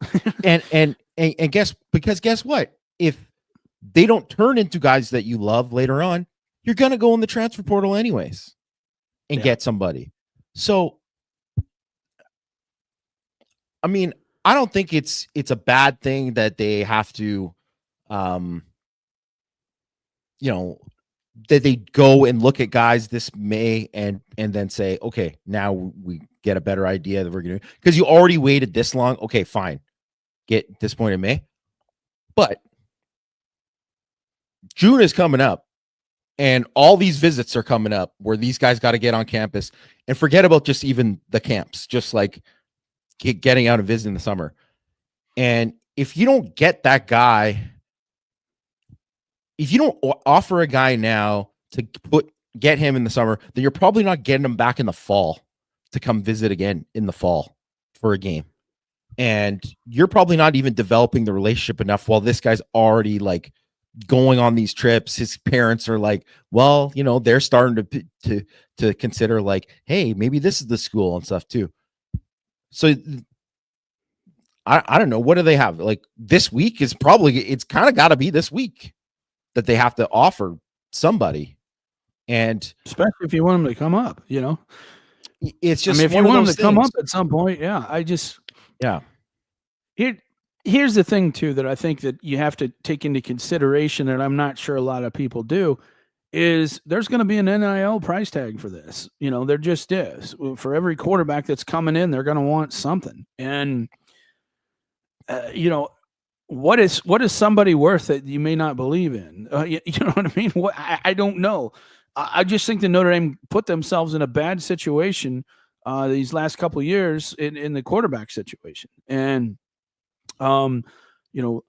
guess what? If they don't turn into guys that you love later on, you're going to go in the transfer portal anyways and get somebody. So, I mean, I don't think it's a bad thing that they have to, that they go and look at guys this May and then say, okay, now we get a better idea that we're going to, because you already waited this long. Okay, fine. Get this point in May. But June is coming up and all these visits are coming up where these guys got to get on campus and forget about just even the camps, just like getting out and visiting in the summer. And if you don't get that guy, if you don't offer a guy now to get him in the summer, then you're probably not getting him back in the fall to come visit again in the fall for a game. And you're probably not even developing the relationship enough while this guy's already like going on these trips. His parents are like, well, you know, they're starting to consider like, hey, maybe this is the school and stuff too. So I don't know. What do they have? Like this week is probably, it's kind of got to be this week that they have to offer somebody. And especially if you want them to come up, you know, it's just, if you want them to come up at some point. Yeah. Here's the thing too, that I think that you have to take into consideration, and I'm not sure a lot of people do, is there's going to be an NIL price tag for this. You know, there just is. For every quarterback that's coming in, they're going to want something. And, you know, what is somebody worth that you may not believe in? You know what I mean? I don't know. I just think the Notre Dame put themselves in a bad situation these last couple of years in the quarterback situation. And, you know,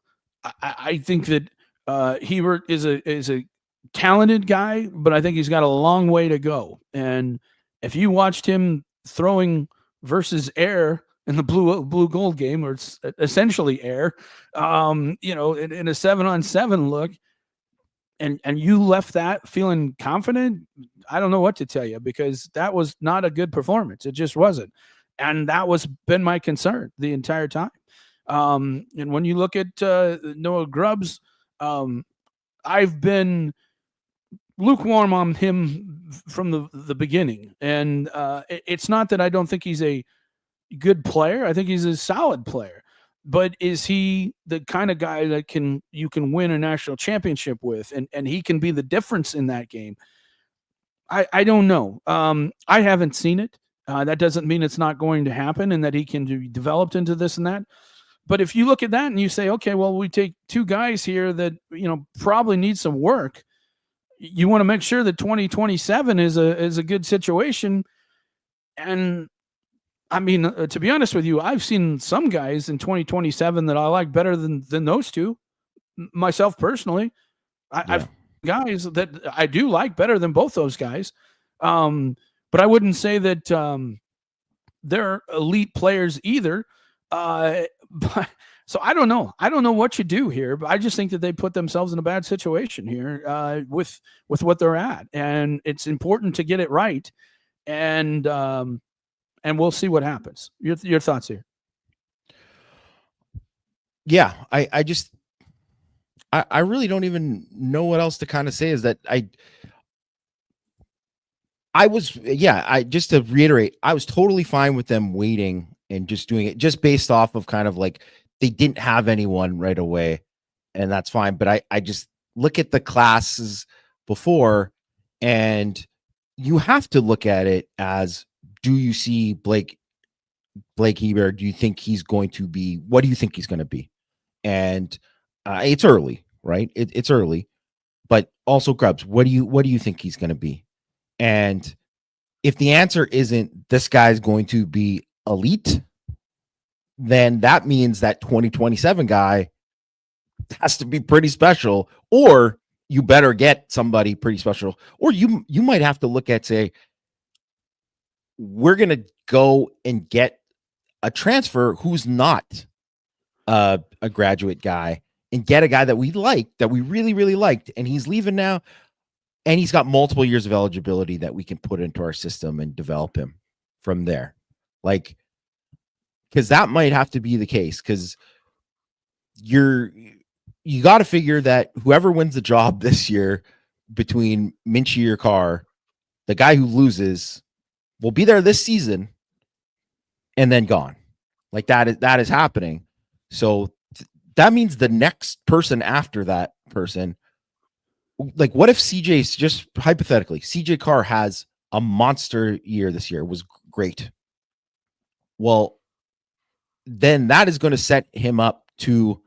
I think that Hebert is a talented guy, but I think he's got a long way to go. And if you watched him throwing versus air in the blue gold game, or it's essentially air, you know, in a 7-on-7 look, and you left that feeling confident, I don't know what to tell you, because that was not a good performance. It just wasn't. And that was been my concern the entire time. And when you look at Noah Grubbs, I've been lukewarm on him from the beginning. And it's not that I don't think he's a good player. I think he's a solid player. But is he the kind of guy that you can win a national championship with, and he can be the difference in that game? I don't know. I haven't seen it. That doesn't mean it's not going to happen and that he can be developed into this and that. But if you look at that and you say, okay, well, we take two guys here that, you know, probably need some work. You want to make sure that 2027 is a good situation. And I mean, to be honest with you, I've seen some guys in 2027 that I like better than those two. Myself personally, I've guys that I do like better than both those guys. But I wouldn't say that they're elite players either. But so I don't know. I don't know what you do here, but I just think that they put themselves in a bad situation here with what they're at, and it's important to get it right. And we'll see what happens. Your thoughts here? Yeah, I really don't even know what else to kind of say. Is that just to reiterate, I was totally fine with them waiting and just doing it just based off of kind of like they didn't have anyone right away, and that's fine. But I just look at the classes before, and you have to look at it as, do you see Blake Hebert? Do you think he's going to be, what do you think he's going to be? And it's early, right? It's early, but also Grubbs, what do you think he's going to be? And if the answer isn't this guy's going to be elite, then that means that 2027 guy has to be pretty special, or you better get somebody pretty special, or you might have to look at, say, we're going to go and get a transfer who's not a graduate guy and get a guy that we like, that we really, really liked, and he's leaving now, and he's got multiple years of eligibility that we can put into our system and develop him from there. Like, because that might have to be the case, because you got to figure that whoever wins the job this year between Minchie or Carr, the guy who loses will be there this season and then gone. Like that is happening. So that means the next person after that person, like, what if CJ's, just hypothetically, CJ Carr has a monster year this year, was great. Well, then that is going to set him up to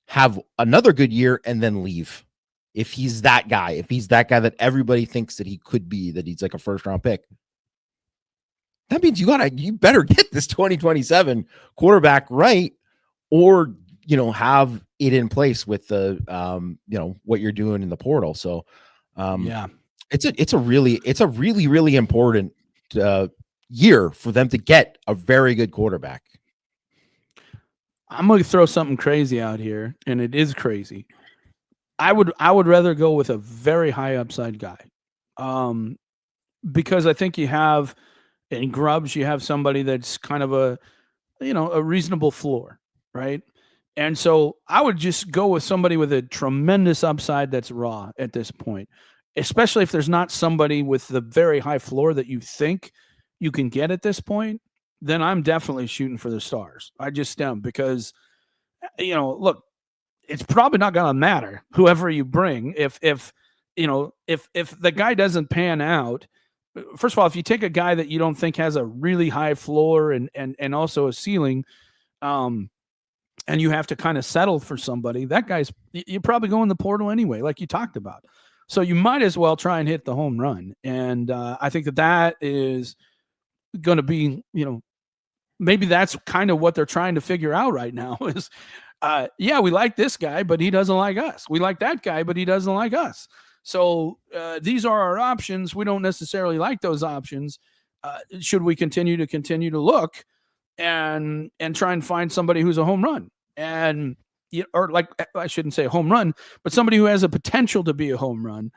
have another good year and then leave. If he's that guy that everybody thinks that he could be, that he's like a first round pick, that means you better get this 2027 quarterback right, or, have it in place with the, what you're doing in the portal. So, it's a really, really important year for them to get a very good quarterback. I'm going to throw something crazy out here, and it is crazy. I would rather go with a very high upside guy, because I think you have in Grubbs, you have somebody that's kind of a reasonable floor, right? And so I would just go with somebody with a tremendous upside that's raw at this point, especially if there's not somebody with the very high floor that you think you can get at this point. Then I'm definitely shooting for the stars. I just am, because look, it's probably not going to matter whoever you bring if the guy doesn't pan out. First of all, if you take a guy that you don't think has a really high floor and also a ceiling, and you have to kind of settle for somebody, that guy's, you probably go in the portal anyway, like you talked about. So you might as well try and hit the home run. And I think that is going to be, maybe that's kind of what they're trying to figure out right now is, we like this guy, but he doesn't like us. We like that guy, but he doesn't like us. So these are our options. We don't necessarily like those options. Should we continue to look and try and find somebody who's a home run, or like, I shouldn't say home run, but somebody who has a potential to be a home run,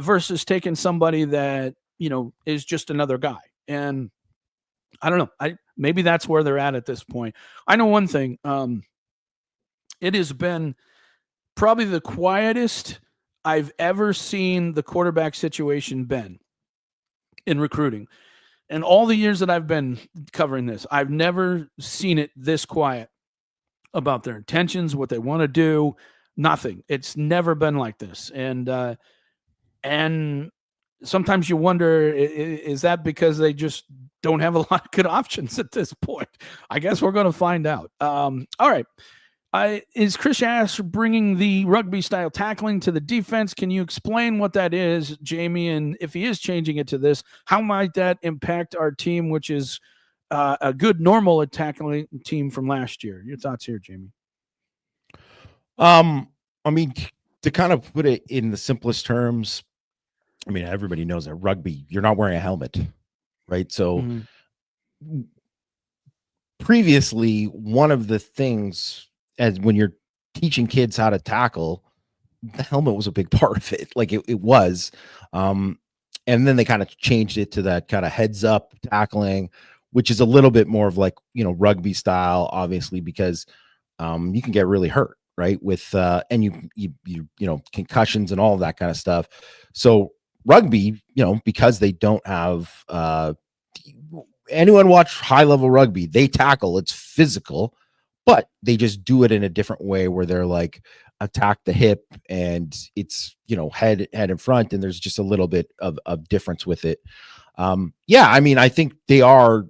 versus taking somebody that, is just another guy. And I don't know. Maybe that's where they're at this point. I know one thing. It has been probably the quietest I've ever seen the quarterback situation been in recruiting. And all the years that I've been covering this, I've never seen it this quiet about their intentions, what they want to do, nothing. It's never been like this. And sometimes you wonder, is that because they just don't have a lot of good options at this point? I guess we're going to find out. All right. Is Chris Ash bringing the rugby style tackling to the defense? Can you explain what that is, Jamie? And if he is changing it to this, how might that impact our team, which is a good normal tackling team from last year? Your thoughts here, Jamie? I mean, to kind of put it in the simplest terms, I mean, everybody knows that rugby, you're not wearing a helmet, right? So previously, one of the things, as when you're teaching kids how to tackle, the helmet was a big part of it. Like it was. And then they kind of changed it to that kind of heads up tackling, which is a little bit more of like, rugby style, obviously, because you can get really hurt, right? With and you concussions and all of that kind of stuff. So rugby, because they don't have anyone watch high level rugby, they tackle, it's physical, but they just do it in a different way where they're like attack the hip and it's, head in front. And there's just a little bit of difference with it. I mean, I think they are,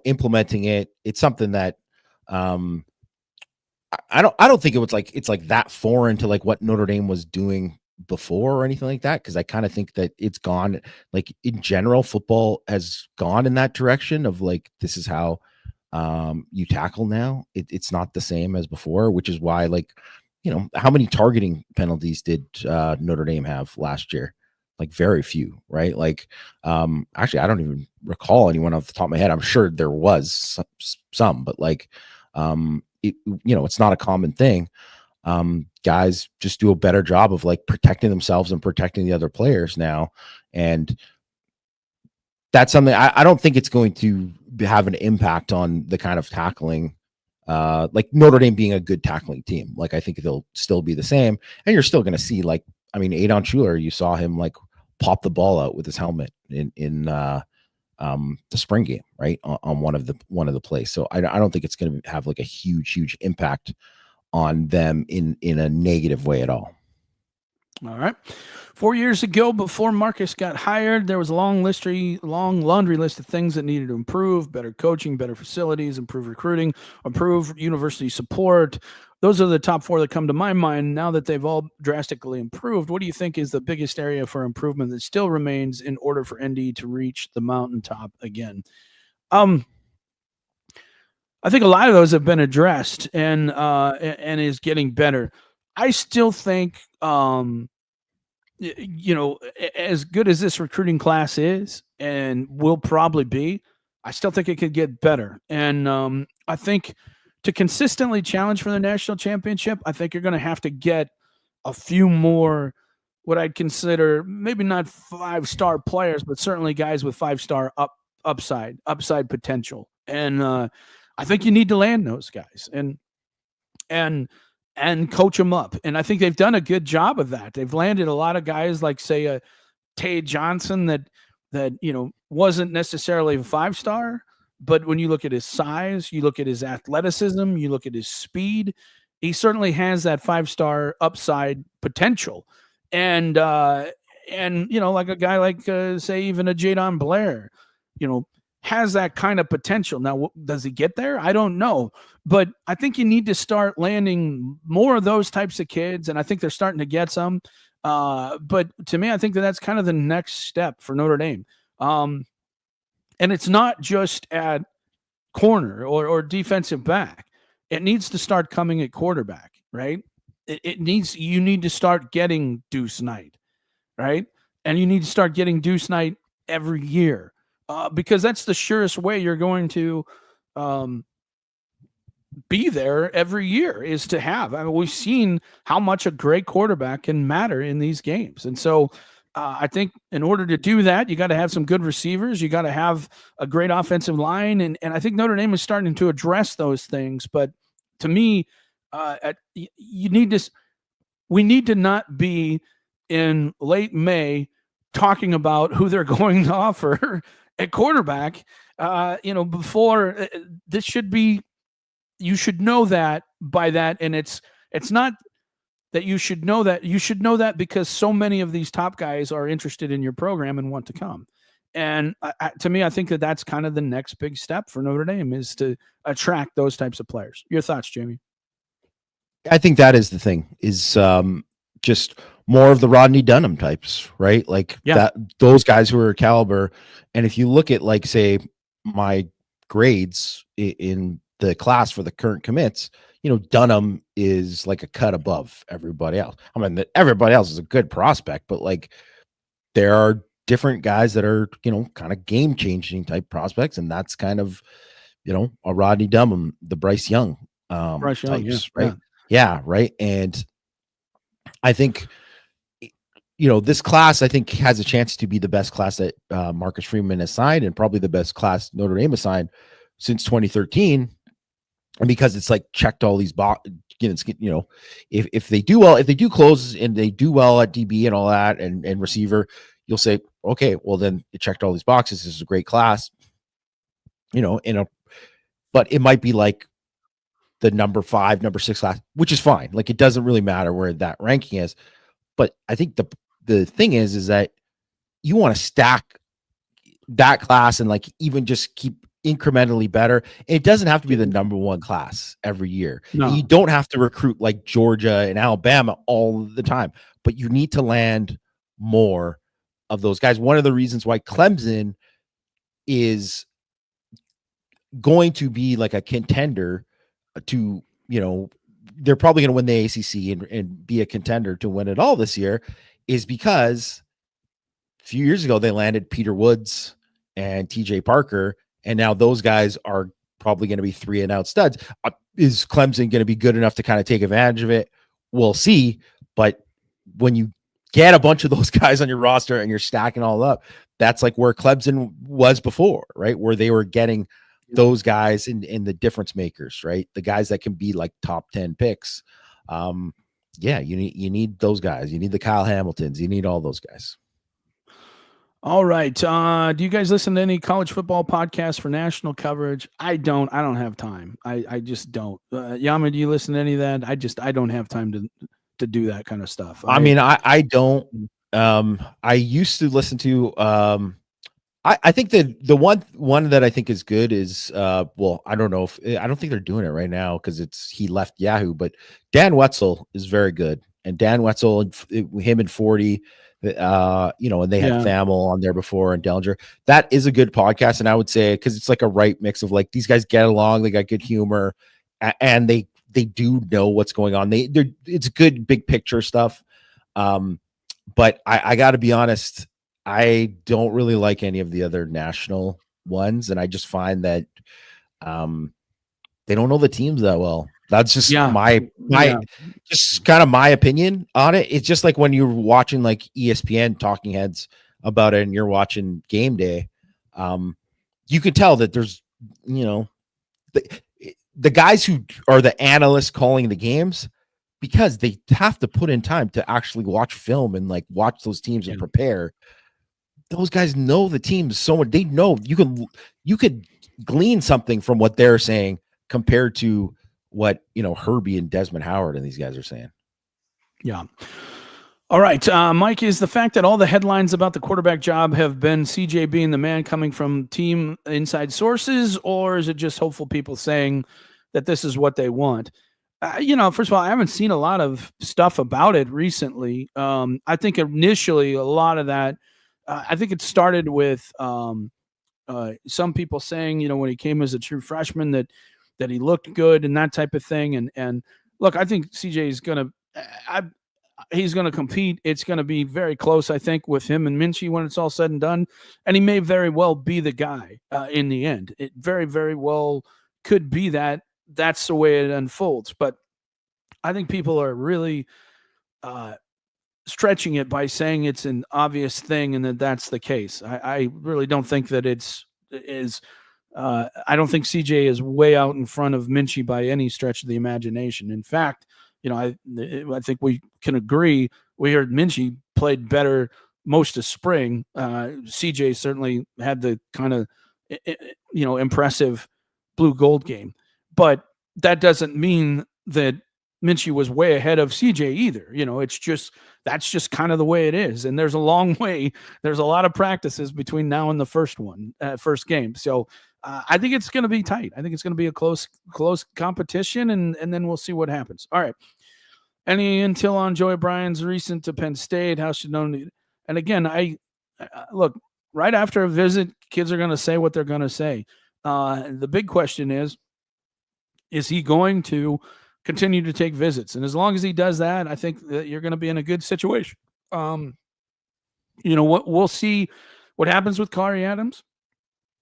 implementing it. It's something that, I don't think it's like that foreign to like what Notre Dame was doing before or anything like that. Cause I kind of think that it's gone, like in general, football has gone in that direction of like, this is how, you tackle now. It's not the same as before, which is why, like, how many targeting penalties did Notre Dame have last year? Like very few, right? Like, actually, I don't even recall anyone off the top of my head. I'm sure there was some, but like, it's not a common thing. Guys just do a better job of like protecting themselves and protecting the other players now. And that's something I don't think it's going to have an impact on the kind of tackling, like Notre Dame being a good tackling team. Like, I think they'll still be the same. And you're still going to see, like, I mean, Adon Schuler, you saw him like pop the ball out with his helmet in the spring game, right? On one of the plays. So I don't think it's going to have like a huge impact on them in a negative way at all. All right. 4 years ago, before Marcus got hired, there was a long laundry list of things that needed to improve: better coaching, better facilities, improve recruiting, improve university support. those are the top 4 that come to my mind. Now that they've all drastically improved, what do you think is the biggest area for improvement that still remains in order for ND to reach the mountaintop again? I think a lot of those have been addressed and is getting better. I still think, as good as this recruiting class is and will probably be, I still think it could get better. And I think to consistently challenge for the national championship, I think you're going to have to get a few more what I'd consider maybe not 5-star players, but certainly guys with 5-star upside potential. And I think you need to land those guys and coach them up. And I think they've done a good job of that. They've landed a lot of guys like, say, Tay Johnson that wasn't necessarily a 5-star, but when you look at his size, you look at his athleticism, you look at his speed, he certainly has that 5-star upside potential. And like a guy like, say, even a Jadon Blair, has that kind of potential. Now, does he get there? I don't know. But I think you need to start landing more of those types of kids, and I think they're starting to get some. But to me, I think that's kind of the next step for Notre Dame. And it's not just at corner or defensive back. It needs to start coming at quarterback, right? You need to start getting Deuce Knight, right? And you need to start getting Deuce Knight every year. Because that's the surest way you're going to be there every year is to have. I mean, we've seen how much a great quarterback can matter in these games. And so I think in order to do that, you got to have some good receivers. You got to have a great offensive line. And I think Notre Dame is starting to address those things. But to me, we need to not be in late May talking about who they're going to offer at quarterback, before this should be, you should know that by that. And it's not that you should know that because so many of these top guys are interested in your program and want to come. And to me, I think that's kind of the next big step for Notre Dame is to attract those types of players. Your thoughts, Jamie? I think that is the thing is just more of the Rodney Dunham types, right? Like those guys who are caliber. And if you look at, like, say, my grades in the class for the current commits, Dunham is like a cut above everybody else. I mean, everybody else is a good prospect, but like there are different guys that are, kind of game changing type prospects. And that's kind of, a Rodney Dunham, the Bryce Young types, right? Yeah. Right. And I think, this class, I think, has a chance to be the best class that Marcus Freeman has signed and probably the best class Notre Dame has signed since 2013. And because it's like checked all these boxes, if they do well, if they do close and they do well at DB and all that and receiver, you'll say, okay, well then it checked all these boxes. This is a great class, but it might be like the number 5, number 6 class, which is fine. Like, it doesn't really matter where that ranking is. But I think the thing is that you want to stack that class and like even just keep incrementally better. It doesn't have to be the number 1 class every year. No. You don't have to recruit like Georgia and Alabama all the time, but you need to land more of those guys. One of the reasons why Clemson is going to be like a contender to, they're probably going to win the ACC and be a contender to win it all this year is because a few years ago they landed Peter Woods and TJ Parker, and now those guys are probably going to be 3-and-out studs. Is Clemson going to be good enough to kind of take advantage of it? We'll see. But when you get a bunch of those guys on your roster and you're stacking all up, that's like where Clemson was before, right? Where they were getting those guys in the difference makers, right? The guys that can be like top 10 picks. You need those guys. You need the Kyle Hamiltons. You need all those guys. All right. Do you guys listen to any college football podcasts for national coverage? I don't have time. I just don't. Yama, do you listen to any of that? I don't have time to do that kind of stuff. I mean, I don't. I used to listen to I think that the one that I think is good is well, I don't know if I don't think they're doing it right now because he left Yahoo, but Dan Wetzel is very good. And Dan Wetzel and him and 40, and they had Yeah. Thamel on there before and Dellinger. That is a good podcast, and I would say because it's like a right mix of like these guys get along, they got good humor, and they do know what's going on. It's good big picture stuff. But I got to be honest, I don't really like any of the other national ones, and I just find that they don't know the teams that well. That's just my just kind of my opinion on it. It's just like when you're watching like ESPN talking heads about it and you're watching game day, you can tell that there's, the guys who are the analysts calling the games, because they have to put in time to actually watch film and like watch those teams and prepare. Those guys know the teams so much. They know you could glean something from what they're saying compared to what, Herbie and Desmond Howard and these guys are saying. Yeah. All right. Mike, is the fact that all the headlines about the quarterback job have been CJ being the man coming from team inside sources, or is it just hopeful people saying that this is what they want? First of all, I haven't seen a lot of stuff about it recently. I think initially a lot of that, I think it started with some people saying, when he came as a true freshman that he looked good and that type of thing. And look, I think CJ is going to, he's going to compete. It's going to be very close, I think, with him and Minchie when it's all said and done. And he may very well be the guy in the end. It very, very well could be that. That's the way it unfolds. But I think people are really stretching it by saying it's an obvious thing and that that's the case. I really don't think that I don't think CJ is way out in front of Minchie by any stretch of the imagination. In fact, I think we can agree. We heard Minchie played better most of spring. CJ certainly had the kind of, impressive blue gold game, but that doesn't mean that Minchie was way ahead of CJ either. That's just kind of the way it is. And there's a long way. There's a lot of practices between now and the first game. So I think it's going to be tight. I think it's going to be a close competition, and then we'll see what happens. All right. Any intel on Joey Bryan's recent to Penn State? How should known? And again, I look, right after a visit, kids are going to say what they're going to say. The big question is he going to continue to take visits? And as long as he does that, I think that you're going to be in a good situation. We'll see what happens with Kari Adams.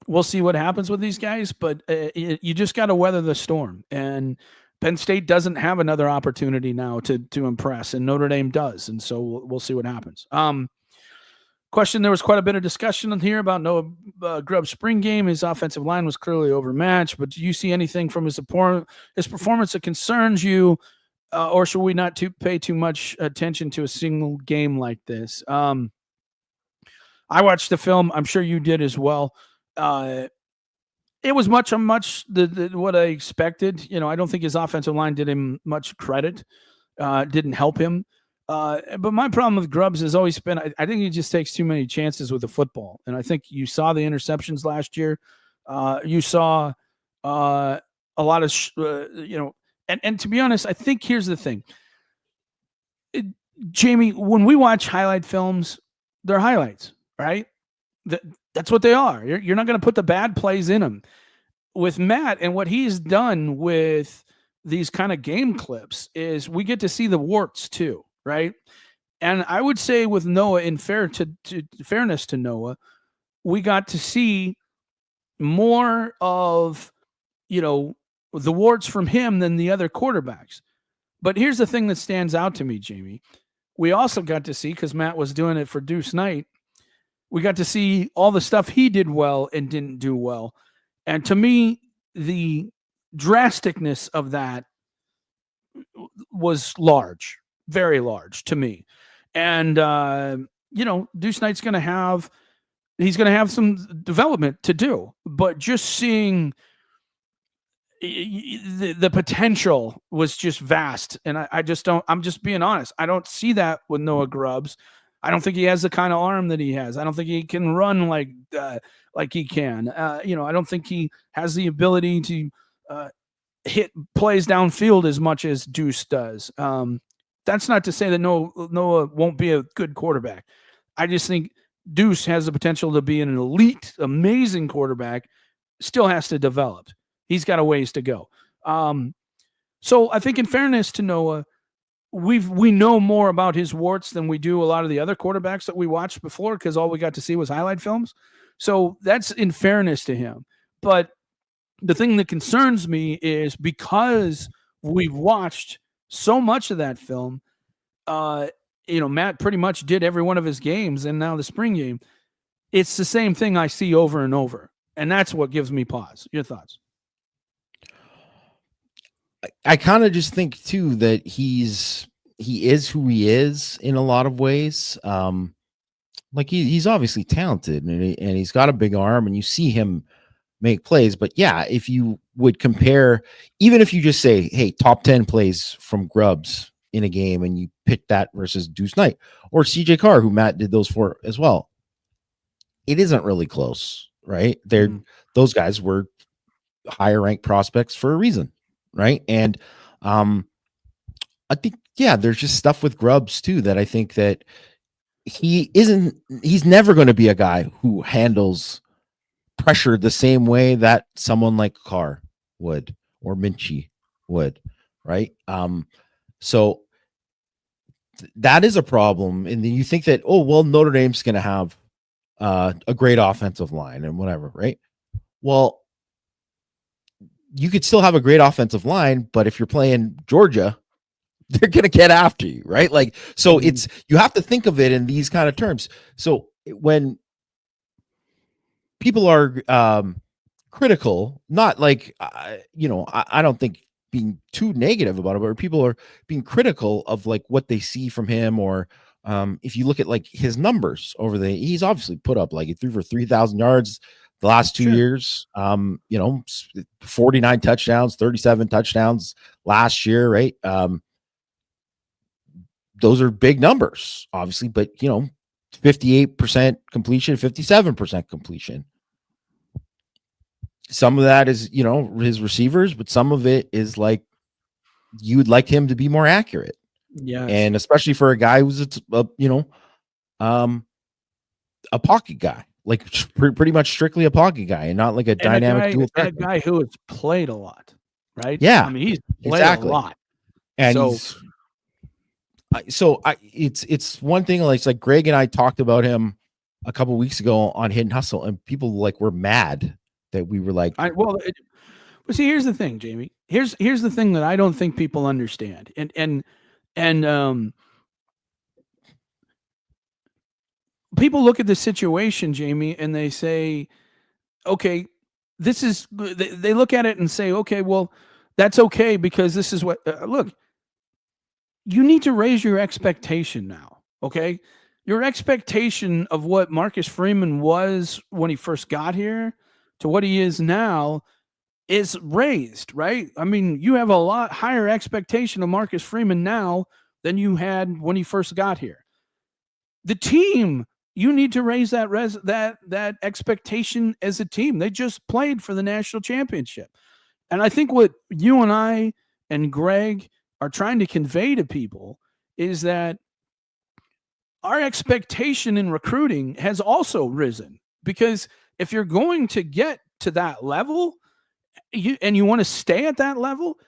We'll see what happens with these guys, but you just got to weather the storm. And Penn State doesn't have another opportunity now to impress, and Notre Dame does. And so we'll see what happens. Question, there was quite a bit of discussion in here about Noah Grubbs' spring game. His offensive line was clearly overmatched, but do you see anything from his performance that concerns you, or should we not pay too much attention to a single game like this? I watched the film. I'm sure you did as well. It was much what I expected. I don't think his offensive line did him much credit. Didn't help him. But my problem with Grubbs has always been, I think he just takes too many chances with the football. And I think you saw the interceptions last year. You saw a lot of, and to be honest, I think here's the thing. Jamie, when we watch highlight films, they're highlights, right? That's what they are. You're not going to put the bad plays in them. With Matt and what he's done with these kind of game clips is we get to see the warts too, right? And I would say with Noah, in fairness to Noah, we got to see more of, the warts from him than the other quarterbacks. But here's the thing that stands out to me, Jamie. We also got to see, because Matt was doing it for Deuce Knight, we got to see all the stuff he did well and didn't do well. And to me, the drasticness of that was large, very large to me. And, Deuce Knight's going to have some development to do, but just seeing the potential was just vast. And I'm just being honest. I don't see that with Noah Grubbs. I don't think he has the kind of arm that he has. I don't think he can run like he can. I don't think he has the ability to hit plays downfield as much as Deuce does. That's not to say that Noah won't be a good quarterback. I just think Deuce has the potential to be an elite, amazing quarterback. Still has to develop. He's got a ways to go. So I think, in fairness to Noah, we know more about his warts than we do a lot of the other quarterbacks that we watched before, because all we got to see was highlight films. So that's in fairness to him. But the thing that concerns me is, because we've watched so much of that film, Matt pretty much did every one of his games, and now the spring game, it's the same thing I see over and over. And that's what gives me pause. Your thoughts? I kind of just think too that he is who he is in a lot of ways. Like he's obviously talented, and he's got a big arm, and you see him make plays. But yeah, if you would compare, even if you just say, hey, top 10 plays from Grubbs in a game, and you pick that versus Deuce Knight or CJ Carr, who Matt did those for as well, it isn't really close, right? Those guys were higher ranked prospects for a reason, right? And I think, yeah, there's just stuff with Grubbs too that I think that he's never going to be a guy who handles pressure the same way that someone like Carr would or Minchie would, right? So that is a problem. And then you think that, oh, well, Notre Dame's going to have a great offensive line and whatever, right? Well, you could still have a great offensive line, but if you're playing Georgia, they're going to get after you, right? Like, so you have to think of it in these kind of terms. So when people are critical, not like, I don't think being too negative about it, but people are being critical of like what they see from him, or if you look at like his numbers he's obviously put up, like he threw for 3,000 yards the last 2 years, 49 touchdowns, 37 touchdowns last year, right? Those are big numbers, obviously, but 58% completion, 57% completion. Some of that is, his receivers, but some of it is like, you would like him to be more accurate. Yeah. And especially for a guy who's a pocket guy, like pretty much strictly a pocket guy, and not like a dynamic dual threat. A guy who has played a lot, right? Yeah. I mean, he's played a lot. And it's one thing, like Greg and I talked about him a couple of weeks ago on Hidden Hustle, and people like were mad that we were like, but see, here's the thing, Jamie. Here's the thing that I don't think people understand, and people look at the situation, Jamie, and they say, okay, this is. They look at it and say, okay, well, that's okay because this is what. Look, you need to raise your expectation now, okay? Your expectation of what Marcus Freeman was when he first got here to what he is now is raised, right? I mean, you have a lot higher expectation of Marcus Freeman now than you had when he first got here. The team, you need to raise that expectation as a team. They just played for the national championship. And I think what you and I and Greg are trying to convey to people is that our expectation in recruiting has also risen, because if you're going to get to that level and you want to stay at that level,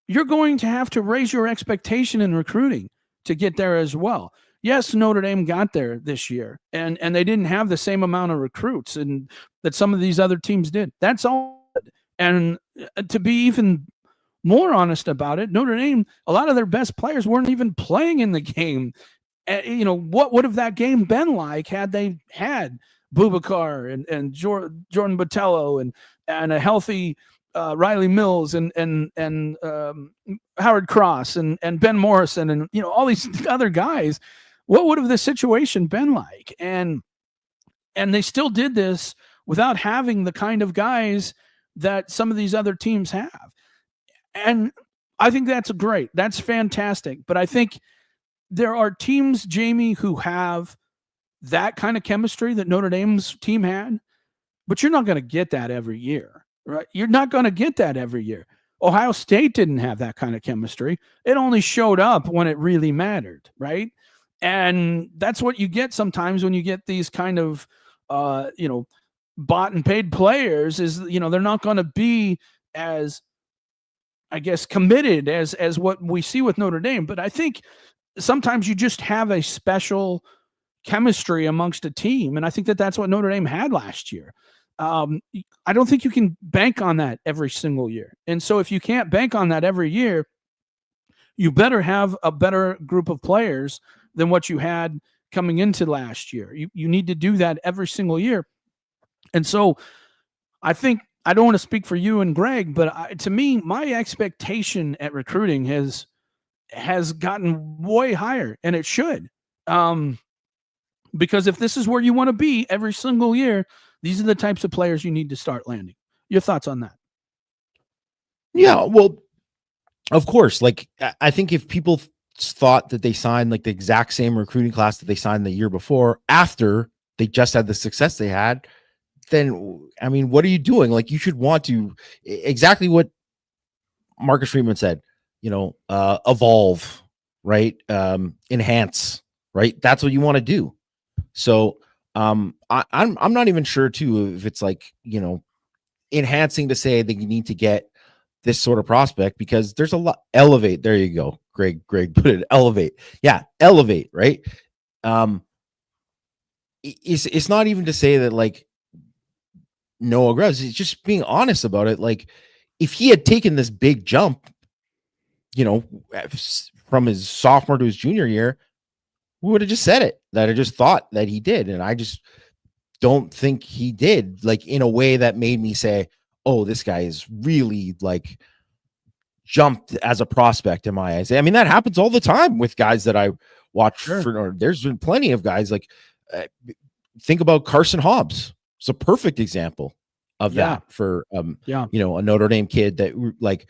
you're going to have to raise your expectation in recruiting to get there as well. Yes, Notre Dame got there this year, and they didn't have the same amount of recruits and that some of these other teams did. That's all. And to be even more honest about it, Notre Dame, a lot of their best players weren't even playing in the game. What would have that game been like had they had Boubacar and Jordan Botello and a healthy Riley Mills and Howard Cross and Ben Morrison and all these other guys? What would have the situation been like? And they still did this without having the kind of guys that some of these other teams have. And I think that's great. That's fantastic. But I think there are teams, Jamie, who have that kind of chemistry that Notre Dame's team had, but you're not going to get that every year, right? You're not going to get that every year. Ohio State didn't have that kind of chemistry. It only showed up when it really mattered, right? And that's what you get sometimes when you get these kind of, bought and paid players is, they're not going to be as, I guess, committed as what we see with Notre Dame. But I think sometimes you just have a special chemistry amongst a team. And I think that that's what Notre Dame had last year. I don't think you can bank on that every single year. And so if you can't bank on that every year, you better have a better group of players than what you had coming into last year. You need to do that every single year. And so I think, I don't want to speak for you and Greg, but to me, my expectation at recruiting has gotten way higher, and it should. Because if this is where you want to be every single year, these are the types of players you need to start landing. Your thoughts on that? Yeah, well, of course. Like, I think if people thought that they signed like the exact same recruiting class that they signed the year before, after they just had the success they had, then, I mean, what are you doing? Like, you should want to, exactly what Marcus Freeman said, evolve, right? Enhance, right? That's what you want to do. So I'm not even sure too if it's like, enhancing to say that you need to get this sort of prospect, because there's a lot. Elevate. There you go. Greg put it. Elevate. Yeah. Elevate. Right. It's not even to say that like Noah Grubbs, it's just being honest about it. Like, if he had taken this big jump, from his sophomore to his junior year, we would have just said it, that I just thought that he did. And I just don't think he did, like, in a way that made me say, oh, this guy is really like jumped as a prospect in my eyes. I mean, that happens all the time with guys that I watch. Sure. There's been plenty of guys like, think about Carson Hobbs. It's a perfect example of that for, a Notre Dame kid that, like,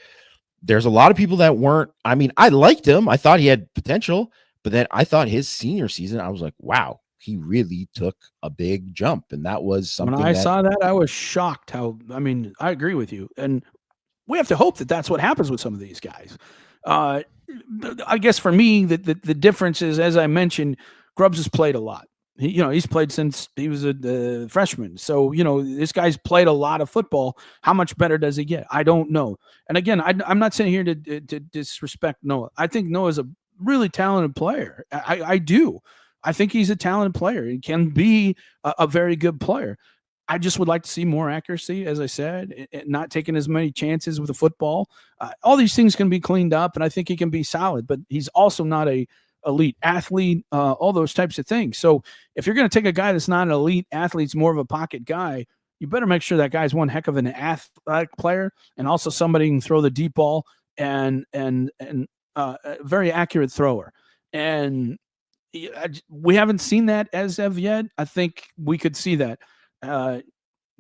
there's a lot of people that weren't, I mean, I liked him. I thought he had potential, but then I thought his senior season, I was like, wow, he really took a big jump. And that was something when I saw that, I was shocked I agree with you. And we have to hope that that's what happens with some of these guys. I guess for me, the difference is, as I mentioned, Grubbs has played a lot. He's played since he was a freshman. So, this guy's played a lot of football. How much better does he get? I don't know. And again, I'm not saying here to disrespect Noah. I think Noah's a really talented player. I do. I think he's a talented player. He can be a very good player. I just would like to see more accuracy, as I said, not taking as many chances with the football. All these things can be cleaned up, and I think he can be solid, but he's also not a elite athlete, all those types of things. So if you're going to take a guy that's not an elite athlete, it's more of a pocket guy, you better make sure that guy's one heck of an athletic player, and also somebody who can throw the deep ball and a very accurate thrower. And we haven't seen that as of yet. I think we could see that.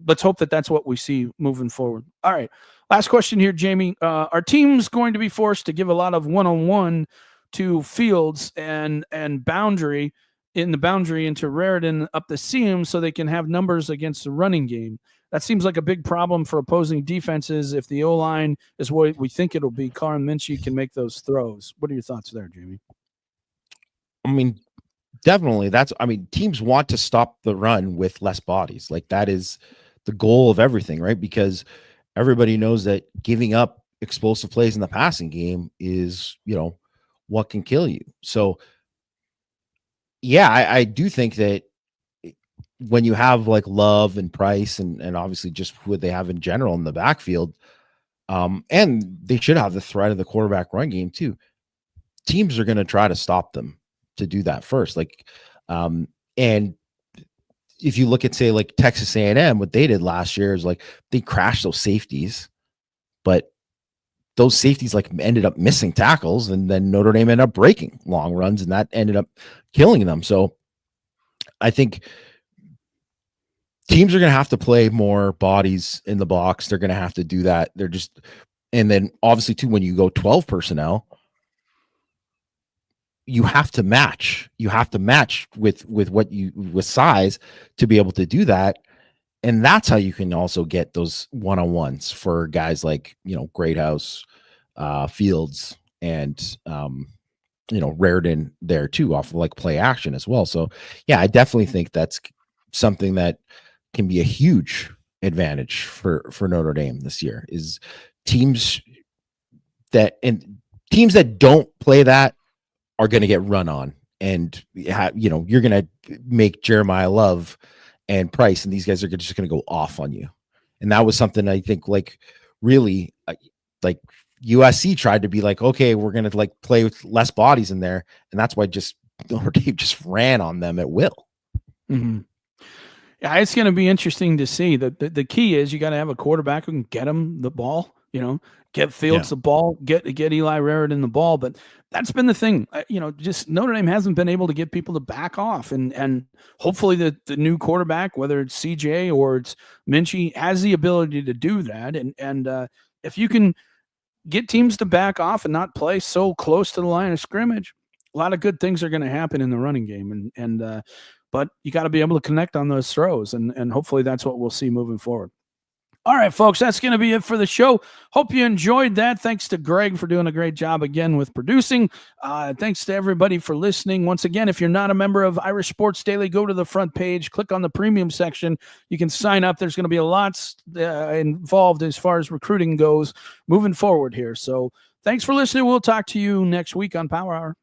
Let's hope that that's what we see moving forward. All right. Last question here, Jamie. Are teams going to be forced to give a lot of one-on-one to Fields and boundary into Raritan up the seam so they can have numbers against the running game? That seems like a big problem for opposing defenses. If the O-line is what we think it'll be, Carl Minchie can make those throws. What are your thoughts there, Jamie? I mean, definitely. Teams want to stop the run with less bodies. Like, that is the goal of everything, right? Because everybody knows that giving up explosive plays in the passing game is, what can kill you. So, yeah, I do think that when you have like Love and Price and obviously just what they have in general in the backfield, and they should have the threat of the quarterback run game too, teams are going to try to stop them to do that first. Like, and if you look at, say, like Texas A&M, what they did last year is like they crashed those safeties, but those safeties like ended up missing tackles, and then Notre Dame ended up breaking long runs, and that ended up killing them. So I think teams are going to have to play more bodies in the box. They're going to have to do that. And then obviously too, when you go 12 personnel, you have to match. You have to match with size to be able to do that. And that's how you can also get those one-on-ones for guys like, Greathouse, Fields, and Raritan there too, off of like play action as well. So yeah, I definitely think that's something that can be a huge advantage for Notre Dame this year, is teams that don't play that are going to get run on, and you're going to make Jeremiah Love and Price and these guys are just going to go off on you. And that was something I think really USC tried to be like, okay, we're going to play with less bodies in there. And that's why Notre Dame just ran on them at will. Mm-hmm. Yeah, it's going to be interesting to see. The key is you got to have a quarterback who can get him the ball, get Fields the ball, get Eli Raritan the ball. But that's been the thing. Just Notre Dame hasn't been able to get people to back off. And hopefully the new quarterback, whether it's CJ or it's Minchie, has the ability to do that. And if you can get teams to back off and not play so close to the line of scrimmage, a lot of good things are going to happen in the running game. But you got to be able to connect on those throws, and hopefully that's what we'll see moving forward. All right, folks, that's going to be it for the show. Hope you enjoyed that. Thanks to Greg for doing a great job again with producing. Thanks to everybody for listening. Once again, if you're not a member of Irish Sports Daily, go to the front page, click on the premium section. You can sign up. There's going to be a lot involved as far as recruiting goes moving forward here. So thanks for listening. We'll talk to you next week on Power Hour.